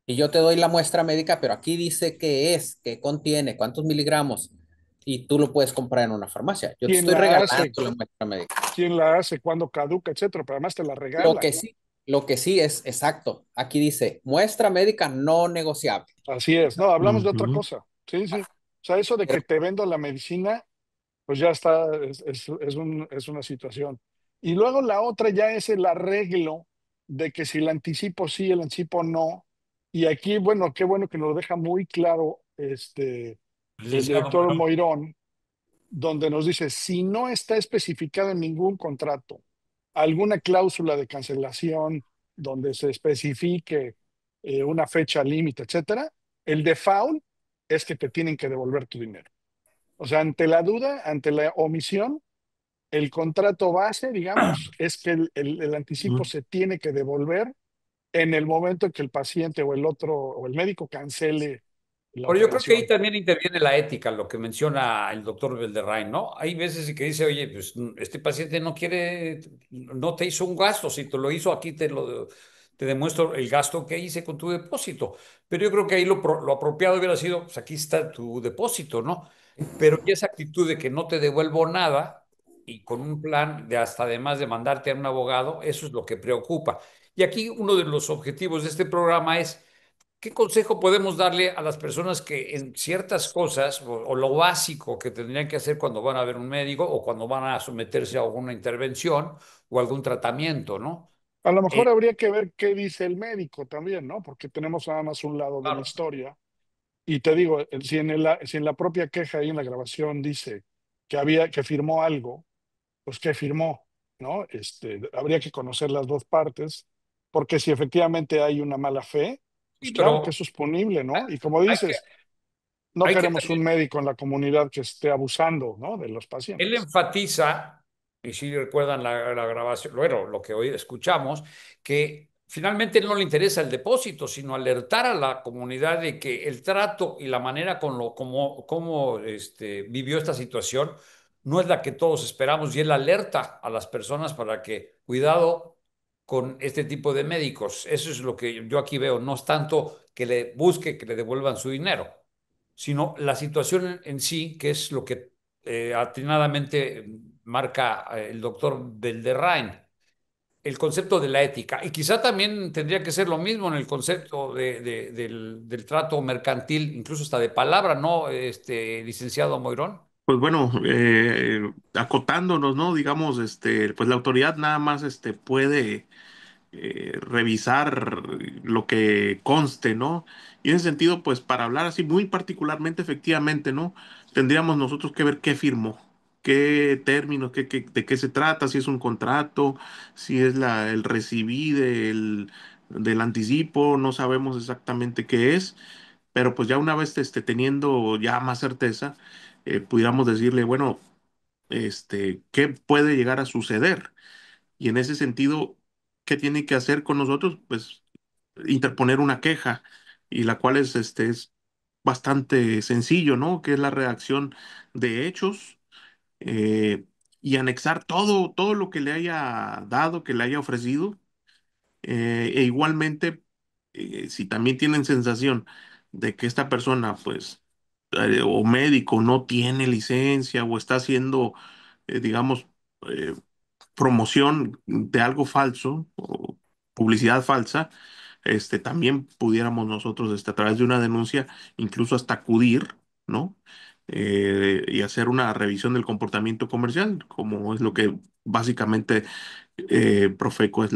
Y yo te doy la muestra médica, pero aquí dice qué es, qué contiene, cuántos miligramos, y tú lo puedes comprar en una farmacia. Yo te ¿Quién estoy la regalando hace? la muestra médica. ¿Quién la hace? ¿Cuándo caduca, etcétera? Pero además te la Lo regalan. que sí, lo que sí es exacto. Aquí dice muestra médica no negociable. Así es. No, hablamos de otra Ujú. cosa. Sí, sí. O sea, eso de que te vendo la medicina, pues ya está, es una situación. Y luego la otra ya es el arreglo de que si el anticipo sí, el anticipo no. Y aquí, bueno, qué bueno que nos lo deja muy claro el Licenciado director Morón. Moirón, donde nos dice, si no está especificado en ningún contrato alguna cláusula de cancelación donde se especifique una fecha límite, etcétera, el default es que te tienen que devolver tu dinero. O sea, ante la duda, ante la omisión, el contrato base, digamos, es que el anticipo Ujú. se tiene que devolver en el momento en que el paciente o el otro o el médico cancele la Pero yo creo que ahí operación. también interviene la ética, lo que menciona el doctor Belderrain, ¿no? Hay veces que dice, oye, pues este paciente no quiere, no te hizo un gasto, si te lo hizo aquí te demuestro el gasto que hice con tu depósito. Pero yo creo que ahí lo apropiado hubiera sido, pues aquí está tu depósito, ¿no? Pero y esa actitud de que no te devuelvo nada y con un plan de hasta además de mandarte a un abogado, eso es lo que preocupa. Y aquí uno de los objetivos de este programa es ¿qué consejo podemos darle a las personas que en ciertas cosas, o lo básico que tendrían que hacer cuando van a ver un médico o cuando van a someterse a alguna intervención o algún tratamiento, ¿no? A lo mejor Eh, habría que ver qué dice el médico también, ¿no? Porque tenemos nada más un lado de la claro, historia. Y te digo, si en la propia queja y en la grabación dice que firmó algo, pues que firmó, ¿no? Habría que conocer las dos partes, porque si efectivamente hay una mala fe, pues sí, claro que pero eso es punible, hay, ¿no? Y como hay que, dices, no hay que queremos un también médico en la comunidad que esté abusando, ¿no? De los él pacientes. enfatiza, y si recuerdan la grabación, bueno, lo que hoy escuchamos, que finalmente no le interesa el depósito, sino alertar a la comunidad de que el trato y la manera como vivió esta situación no es la que todos esperamos y él alerta a las personas para que cuidado con este tipo de médicos. Eso es lo que yo aquí veo, no es tanto que le busque que le devuelvan su dinero, sino la situación en sí, que es lo que atinadamente marca el doctor Belderrain, el concepto de la ética. Y quizá también tendría que ser lo mismo en el concepto del trato mercantil, incluso hasta de palabra, ¿no, licenciado Moirón? Pues bueno, acotándonos, ¿no? Digamos, pues la autoridad nada más, puede revisar lo que conste, ¿no? Y en ese sentido, pues para hablar así muy particularmente, efectivamente, ¿no? Tendríamos nosotros que ver qué firmó, qué términos, de qué se trata, si es un contrato, si es el recibí del anticipo, no sabemos exactamente qué es, pero pues ya una vez teniendo ya más certeza, pudiéramos decirle, bueno, ¿qué puede llegar a suceder? Y en ese sentido, ¿qué tiene que hacer con nosotros? Pues interponer una queja y la cual es bastante sencillo, ¿no? Que es la redacción de hechos eh, y anexar todo lo que le haya dado, que le haya ofrecido. E igualmente, si también tienen sensación de que esta persona, pues, o médico no tiene licencia o está haciendo, digamos, eh, promoción de algo falso o publicidad falsa, también pudiéramos nosotros, a través de una denuncia, incluso hasta acudir, ¿no? Y hacer una revisión del comportamiento comercial, como es lo que básicamente Profeco es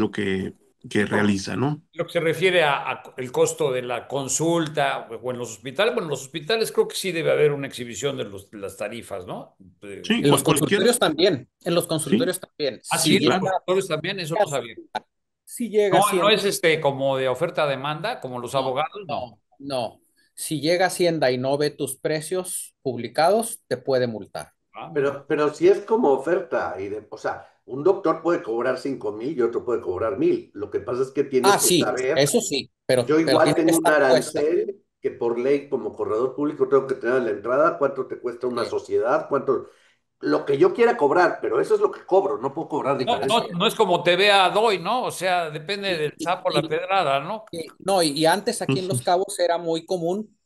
que Por realiza, ¿no? lo que se refiere a el costo de la consulta o en los hospitales, bueno, en los hospitales creo que sí debe haber una exhibición de las tarifas, ¿no? Sí, En los cualquier, consultorios también, en los sí, consultorios también. Ah, sí, Si en los llega, claro. consultores también, eso no sabía. si llega No, no Hacienda, es como de oferta-demanda, como los no, abogados, no. no, no. Si llega Hacienda y no ve tus precios publicados, te puede multar. Ah, mira. Pero si es como oferta, o sea, un doctor puede cobrar 5,000 y otro puede cobrar 1,000. Lo que pasa es que tienes Ah, que sí, saber. eso sí, Yo pero igual tiene que tengo un estar puesta. arancel que por ley como corredor público tengo que tener a la entrada, cuánto te cuesta una Sí, sociedad, cuánto, lo que yo quiera cobrar, pero eso es lo que cobro, no puedo cobrar No, así no, diferencia. es. no es como te vea doy, ¿no? O sea, depende Y, del sapo la y- pedrada, ¿no? no, y antes aquí en Los Cabos era muy común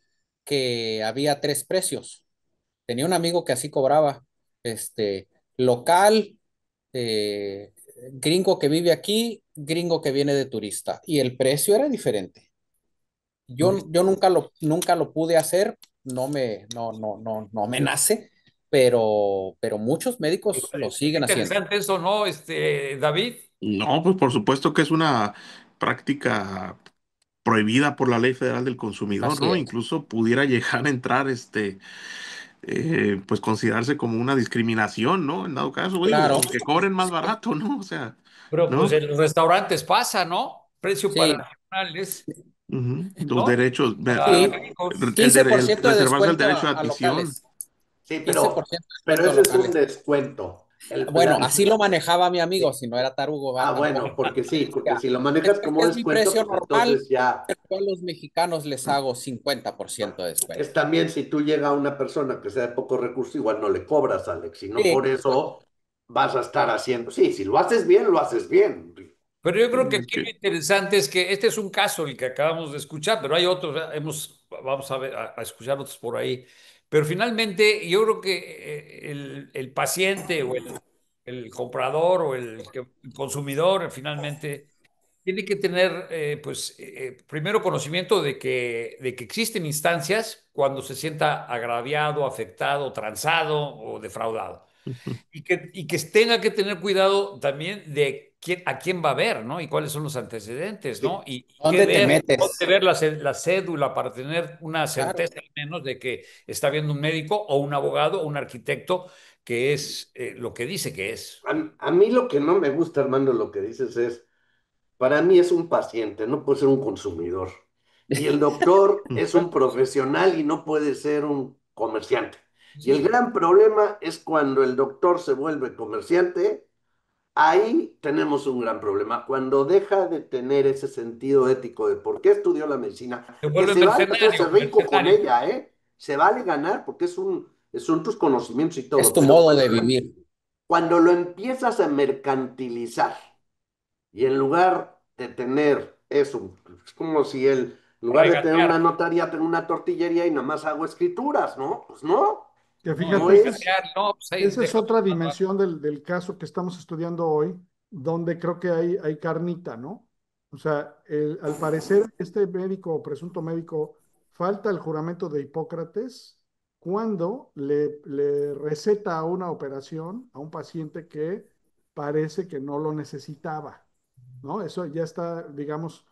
que había tres precios. Tenía un amigo que así cobraba, local, eh, gringo que vive aquí, gringo que viene de turista. Y el precio era diferente. Yo nunca lo pude hacer, no me nace, pero muchos médicos lo Qué siguen haciendo. interesante eso, ¿no? David. No, pues por supuesto que es una práctica prohibida por la Ley Federal del Consumidor, Así ¿no? es. Incluso pudiera llegar a entrar, pues considerarse como una discriminación, ¿no? En dado caso, digo, Claro. aunque cobren más Sí, barato, ¿no? O sea, Pero pues ¿no? en los restaurantes pasa, ¿no? Precio para sí, nacionales, Ujú. Los ¿no? derechos, Para sí. gringos. el 15% de reservarse el descuento derecho de a admisión. locales. Sí, quince por ciento de pero descuento a ese es un locales. descuento. El Bueno, plan. así lo manejaba mi amigo, Sí. si no era tarugo, va, Ah, tampoco. bueno, porque sí, porque Ya, si lo manejas este como es mi descuento, precio pues normal, entonces ya pero yo a los mexicanos les hago 50% de es descuento. también si tú llega a una persona que sea de poco recurso, igual no le cobras, Alex, y no Sí, por eso vas a estar haciendo. Sí, si lo haces bien, lo haces bien. Pero yo creo que Mm, aquí lo que- interesante es que este es un caso el que acabamos de escuchar, pero hay otros, vamos a ver, a escuchar otros por ahí. Pero finalmente yo creo que el paciente o el comprador o el consumidor finalmente tiene que tener, pues, primero conocimiento de que existen instancias cuando se sienta agraviado, afectado, transado o defraudado. Y que tenga que tener cuidado también de a quién va a ver, ¿no? Y cuáles son los antecedentes, ¿no? Sí, Y qué ¿dónde te ver, dónde metes? ver la cédula para tener una Claro. certeza al menos de que está viendo un médico o un abogado o un arquitecto que es lo que dice que es. a mí lo que no me gusta, Armando, lo que dices es, para mí es un paciente, no puede ser un consumidor. Y el doctor es un profesional y no puede ser un comerciante. Y el Sí, gran problema es cuando el doctor se vuelve comerciante. Ahí tenemos un gran problema. Cuando deja de tener ese sentido ético de por qué estudió la medicina, se que vuelve se vale hacerse mercenario, rico con mercenario. ella, ¿eh? Se vale ganar porque son tus conocimientos y Es todo, tu pero modo de vivir. cuando lo empiezas a mercantilizar y en lugar de tener eso, es como si él, en lugar de tener Regatear. una notaría, tenga una tortillería y nada más hago escrituras, ¿no? Pues no, Que No, no fíjate, es. regatear, no, pues ahí esa es dejamos otra pasar. dimensión del caso que estamos estudiando hoy, donde creo que hay carnita, ¿no? O sea, al parecer, este médico o presunto médico falta el juramento de Hipócrates cuando le receta una operación a un paciente que parece que no lo necesitaba, ¿no? Eso ya está, digamos,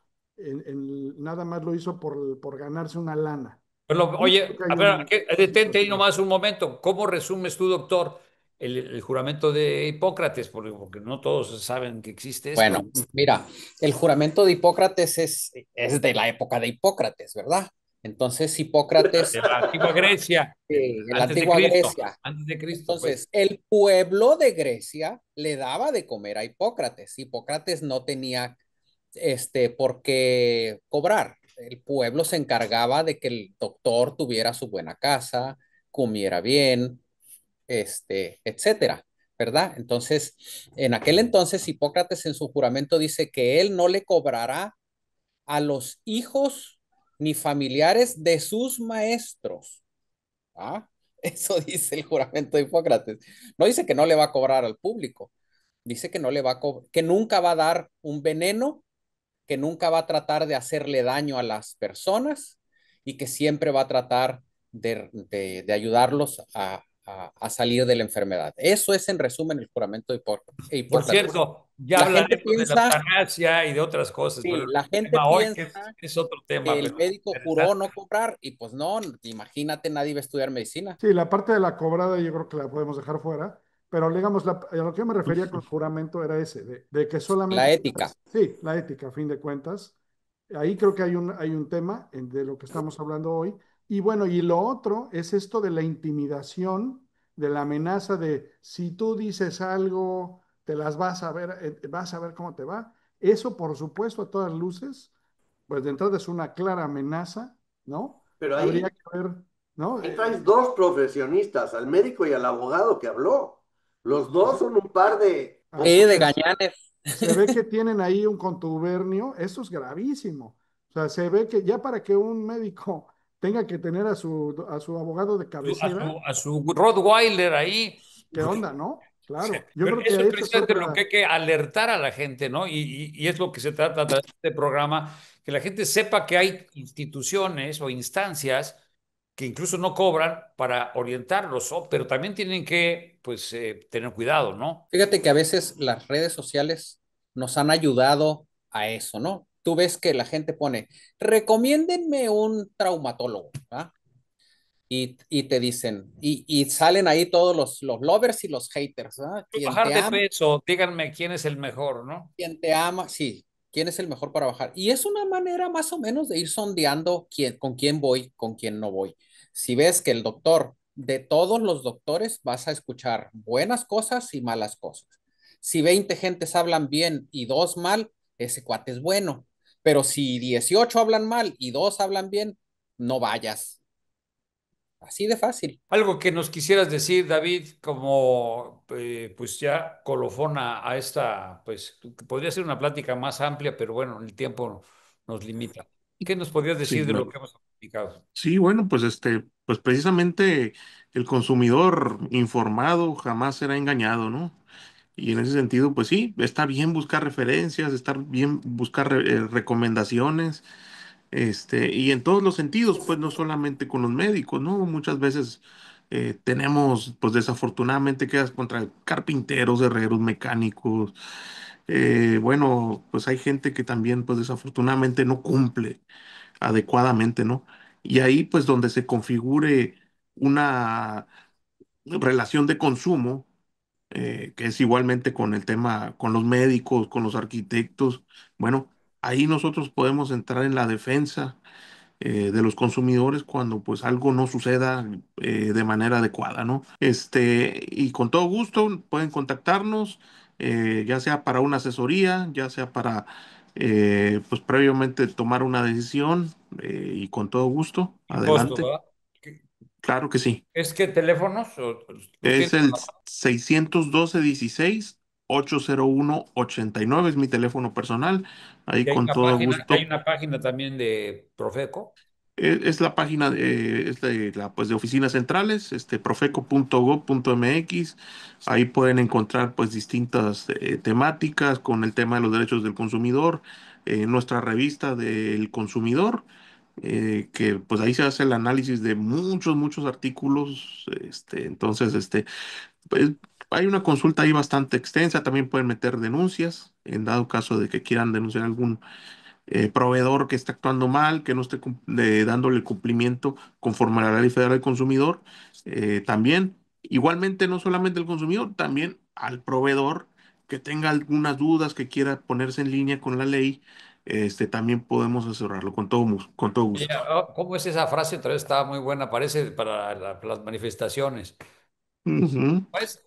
nada más lo hizo por ganarse una lana. Pero, Ahí creo oye, que a hay ver, una detente ahí situación. nomás un momento. ¿Cómo resumes tú, doctor, el juramento de Hipócrates? Porque no todos saben que existe esto. Bueno, mira, el juramento de Hipócrates es de la época de Hipócrates, ¿verdad? Entonces, Hipócrates, De la antigua Grecia, en la antes de antigua Cristo, Grecia. antes de Cristo, pues. Entonces, el pueblo de Grecia le daba de comer a Hipócrates. Hipócrates no tenía por qué cobrar. El pueblo se encargaba de que el doctor tuviera su buena casa, comiera bien, etcétera, ¿verdad? Entonces, en aquel entonces, Hipócrates en su juramento dice que él no le cobrará a los hijos ni familiares de sus maestros. ¿Ah? Eso dice el juramento de Hipócrates. No dice que no le va a cobrar al público, dice que no le va a que nunca va a dar un veneno, que nunca va a tratar de hacerle daño a las personas y que siempre va a tratar de ayudarlos a salir de la enfermedad. Eso es en resumen el juramento de Por Hipócrates. cierto, ya La gente hablaremos de la piensa, eutanasia y de otras cosas, pero sí, el la gente tema hoy piensa es otro tema, que el pero médico juró interesante. no cobrar y pues no, imagínate, nadie va a estudiar medicina. Sí, la parte de la cobrada yo creo que la podemos dejar fuera, pero digamos, a lo que yo me refería con juramento era ese, de que La solamente, ética. sí, la ética, a fin de cuentas. Ahí creo que hay un tema de lo que estamos hablando hoy. Y bueno, y lo otro es esto de la intimidación, de la amenaza de si tú dices algo, te las vas a ver cómo te va. Eso, por supuesto, a todas luces, pues de entrada es una clara amenaza, ¿no? Pero Habría ahí, que ver, ¿no? ahí traes dos profesionistas, al médico y al abogado que habló. Los dos son un par de Así De es. gañanes. Se ve que tienen ahí un contubernio, eso es gravísimo. O sea, se ve que ya para que un médico tenga que tener a su abogado de cabecera, A su Rottweiler ahí. ¿qué onda, no? Sí, Claro, yo pero creo que eso es esa es precisamente lo que otra. hay que alertar a la gente, ¿no? Y es lo que se trata a través de este programa, que la gente sepa que hay instituciones o instancias que incluso no cobran para orientarlos, pero también tienen que, pues, tener cuidado, ¿no? Fíjate que a veces las redes sociales nos han ayudado a eso, ¿no? Tú ves que la gente pone, recomiéndenme un traumatólogo, ¿ah? Y te dicen, y salen ahí todos los lovers y los haters, ¿ah? Quien Bajar te de ama, peso, díganme quién es el mejor, ¿no? quien te ama, sí, quién es el mejor para bajar. Y es una manera más o menos de ir sondeando con quién voy, con quién no voy. Si ves que el doctor, de todos los doctores, vas a escuchar buenas cosas y malas cosas. Si 20 gentes hablan bien y dos mal, ese cuate es bueno. Pero si 18 hablan mal y dos hablan bien, no vayas. Así de fácil. Algo que nos quisieras decir, David, como pues ya colofona a esta, pues que podría ser una plática más amplia, pero bueno, el tiempo nos limita. ¿Qué nos podrías Sí, decir de lo bueno. que hemos platicado? Sí, bueno, pues pues precisamente el consumidor informado jamás será engañado, ¿no? Y en ese sentido, pues sí, está bien buscar referencias, está bien buscar recomendaciones, y en todos los sentidos, pues no solamente con los médicos, ¿no? Muchas veces tenemos, pues desafortunadamente quedas contra carpinteros, herreros, mecánicos. Bueno, pues hay gente que también, pues desafortunadamente no cumple adecuadamente, ¿no? Y ahí, pues donde se configure una relación de consumo, que es igualmente con el tema, con los médicos, con los arquitectos, bueno, ahí nosotros podemos entrar en la defensa de los consumidores cuando pues algo no suceda de manera adecuada, ¿no? Y con todo gusto pueden contactarnos, ya sea para una asesoría, ya sea para pues previamente tomar una decisión, y con todo gusto, Sin costo, adelante. ¿verdad? Claro que sí. ¿Es que teléfonos? ¿Lo Es tienes? el 612-16-801-89, es mi teléfono personal. Ahí Y con todo hay gusto. una página también de Profeco. Es la página es pues, de oficinas centrales, profeco.gov.mx. Ahí pueden encontrar pues distintas temáticas con el tema de los derechos del consumidor, nuestra revista del consumidor, que pues ahí se hace el análisis de muchos artículos. Entonces, pues, hay una consulta ahí bastante extensa. También pueden meter denuncias en dado caso de que quieran denunciar algún proveedor que está actuando mal, que no esté dándole el cumplimiento conforme a la Ley Federal del Consumidor. También, igualmente, no solamente el consumidor, también al proveedor que tenga algunas dudas, que quiera ponerse en línea con la ley, también podemos asesorarlo con todo Oye, gusto. ¿cómo es esa frase? Otra vez estaba muy buena, parece para las manifestaciones. Ujú. Pues,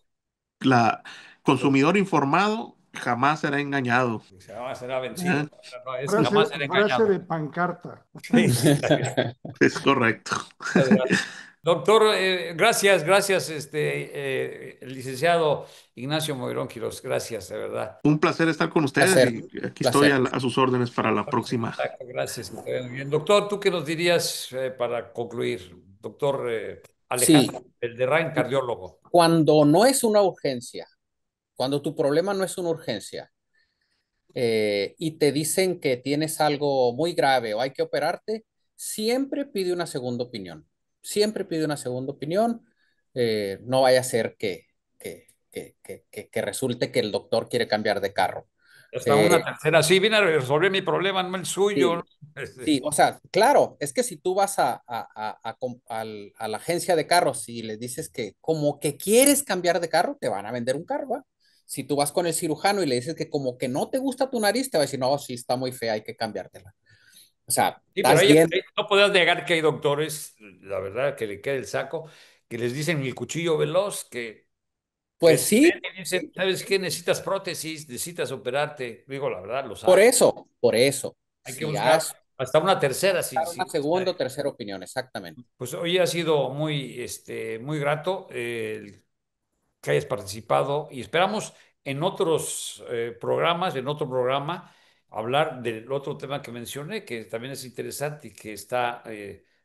La consumidor informado jamás será engañado. jamás será vencido. ¿Eh? No, es Frase, jamás será frase engañado. de pancarta. Sí, sí, está bien. Es correcto. Muchas gracias. Doctor, gracias, el licenciado Ignacio Moirón Quirós, gracias, de verdad. Un placer estar con ustedes Placer, y aquí estoy placer. a sus órdenes para la Estamos en próxima. contacto, gracias, que te vaya muy bien. Doctor, ¿tú qué nos dirías para concluir? Doctor Sí, Alejandro, el de Rain, cardiólogo. cuando no es una urgencia, cuando tu problema no es una urgencia, y te dicen que tienes algo muy grave o hay que operarte, siempre pide una segunda opinión. Siempre pide una segunda opinión. No vaya a ser que resulte que el doctor quiere cambiar de carro. Hasta una Eh, tercera. Sí, viene a resolver mi problema, no el suyo, ¿no? sí, sí, o sea, claro, es que si tú vas a la agencia de carros y les dices que como que quieres cambiar de carro, te van a vender un carro, ¿va? Si tú vas con el cirujano y le dices que como que no te gusta tu nariz, te va a decir, no, sí, está muy fea, hay que cambiártela. O sea, Sí, pero estás bien. no podrás negar que hay doctores, la verdad, que le queda el saco, que les dicen el cuchillo veloz, que que Pues te sí, ven y dicen, ¿sabes qué? Necesitas prótesis, necesitas operarte. Digo, la verdad, los por hay. eso, por eso. Hay que Si buscar has hasta una tercera, si, una si, segunda o tercera opinión, exactamente. pues hoy ha sido muy, muy grato que hayas participado y esperamos en otros programas, en otro programa, hablar del otro tema que mencioné, que también es interesante y que está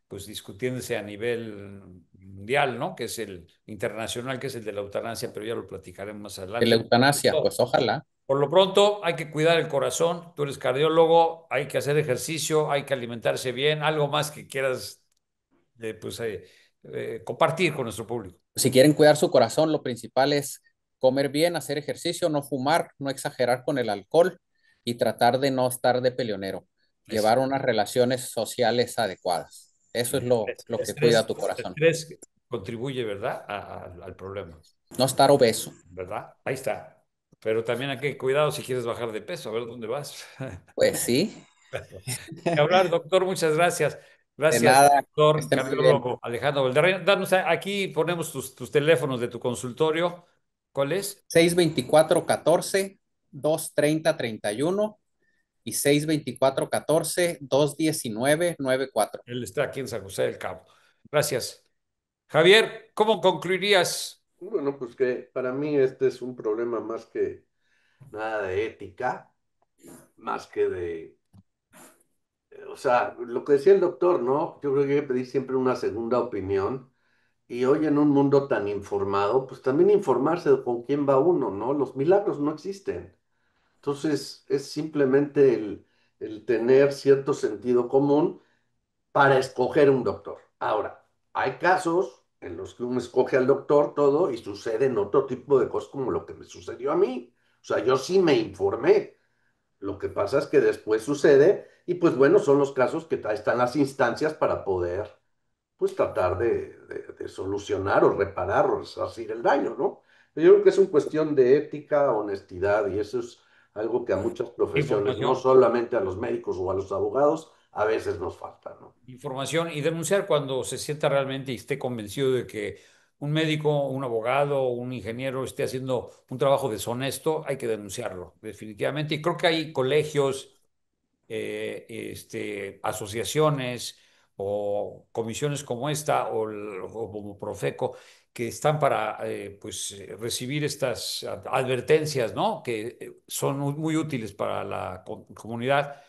pues discutiéndose a nivel mundial, ¿no? Que es el internacional, que es el de la eutanasia, pero ya lo platicaremos más De la adelante. eutanasia, pues ojalá. Por lo pronto, hay que cuidar el corazón. Tú eres cardiólogo, hay que hacer ejercicio, hay que alimentarse bien. Algo más que quieras pues, compartir con nuestro público. Si quieren cuidar su corazón, lo principal es comer bien, hacer ejercicio, no fumar, no exagerar con el alcohol y tratar de no estar de peleonero. Es- Llevar unas relaciones sociales adecuadas. Eso es lo que cuida tu el corazón. estrés contribuye, ¿verdad? Al problema, No estar obeso. ¿verdad? Ahí está. Pero también hay que cuidado si quieres bajar de peso, a ver dónde vas. Pues sí, Ni hablar, doctor, muchas gracias. de Gracias, nada, que doctor esté muy bien. cardiólogo Alejandro Valderrey. Danos aquí, ponemos tus teléfonos de tu consultorio. ¿Cuál es? 624-14-230-31 y 624-14-219-94. Él está aquí en San José del Cabo. Gracias. Javier, ¿cómo concluirías? Bueno, pues que para mí este es un problema más que nada de ética, más que de, o sea, lo que decía el doctor, ¿no? Yo creo que hay que pedir siempre una segunda opinión. Y hoy en un mundo tan informado, pues también informarse de con quién va uno, ¿no? Los milagros no existen. Entonces, es simplemente el tener cierto sentido común para escoger un doctor. Ahora, hay casos en los que uno escoge al doctor todo y suceden otro tipo de cosas como lo que me sucedió a mí. O sea, yo sí me informé. Lo que pasa es que después sucede y pues bueno, son los casos que están las instancias para poder pues tratar de solucionar o reparar o resarcir el daño, ¿no? Yo creo que es una cuestión de ética, honestidad y eso es algo que a muchas profesiones, no Información. solamente a los médicos o a los abogados, a veces nos falta, ¿no? Información y denunciar cuando se sienta realmente y esté convencido de que un médico, un abogado, un ingeniero esté haciendo un trabajo deshonesto, hay que denunciarlo, definitivamente. Y creo que hay colegios, asociaciones o comisiones como esta o como Profeco que están para pues, recibir estas advertencias, ¿no? Que son muy útiles para la comunidad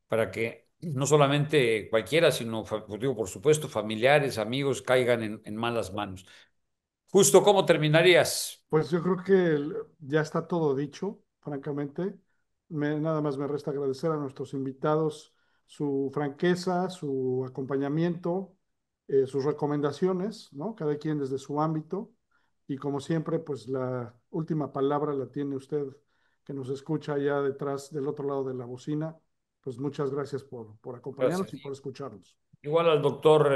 para que no solamente cualquiera, sino, pues digo, por supuesto, familiares, amigos caigan en malas manos. Justo, ¿cómo terminarías? Pues yo creo que ya está todo dicho, francamente. Nada más me resta agradecer a nuestros invitados su franqueza, su acompañamiento, sus recomendaciones, ¿no? Cada quien desde su ámbito. Y como siempre, pues la última palabra la tiene usted que nos escucha allá detrás del otro lado de la bocina. Pues muchas gracias por acompañarnos Gracias. y por escucharnos. Igual al doctor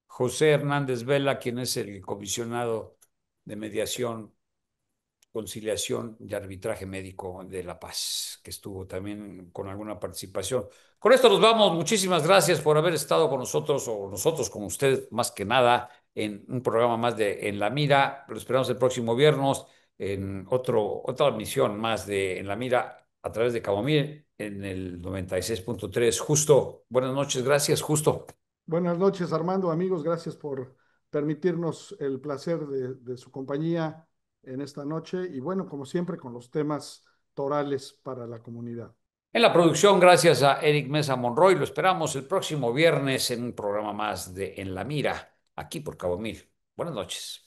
José Hernández Vela, quien es el comisionado de mediación, conciliación y arbitraje médico de La Paz, que estuvo también con alguna participación. Con esto nos vamos. Muchísimas gracias por haber estado con nosotros o nosotros con usted más que nada en un programa más de En la Mira. Lo esperamos el próximo viernes en otra emisión más de En la Mira a través de Cabo Mil en el 96.3. Justo, buenas noches, gracias, Justo. Buenas noches, Armando, amigos, gracias por permitirnos el placer de su compañía en esta noche y bueno, como siempre, con los temas torales para la comunidad. En la producción, gracias a Eric Mesa Monroy. Lo esperamos el próximo viernes en un programa más de En la Mira, aquí por Cabo Mil. Buenas noches.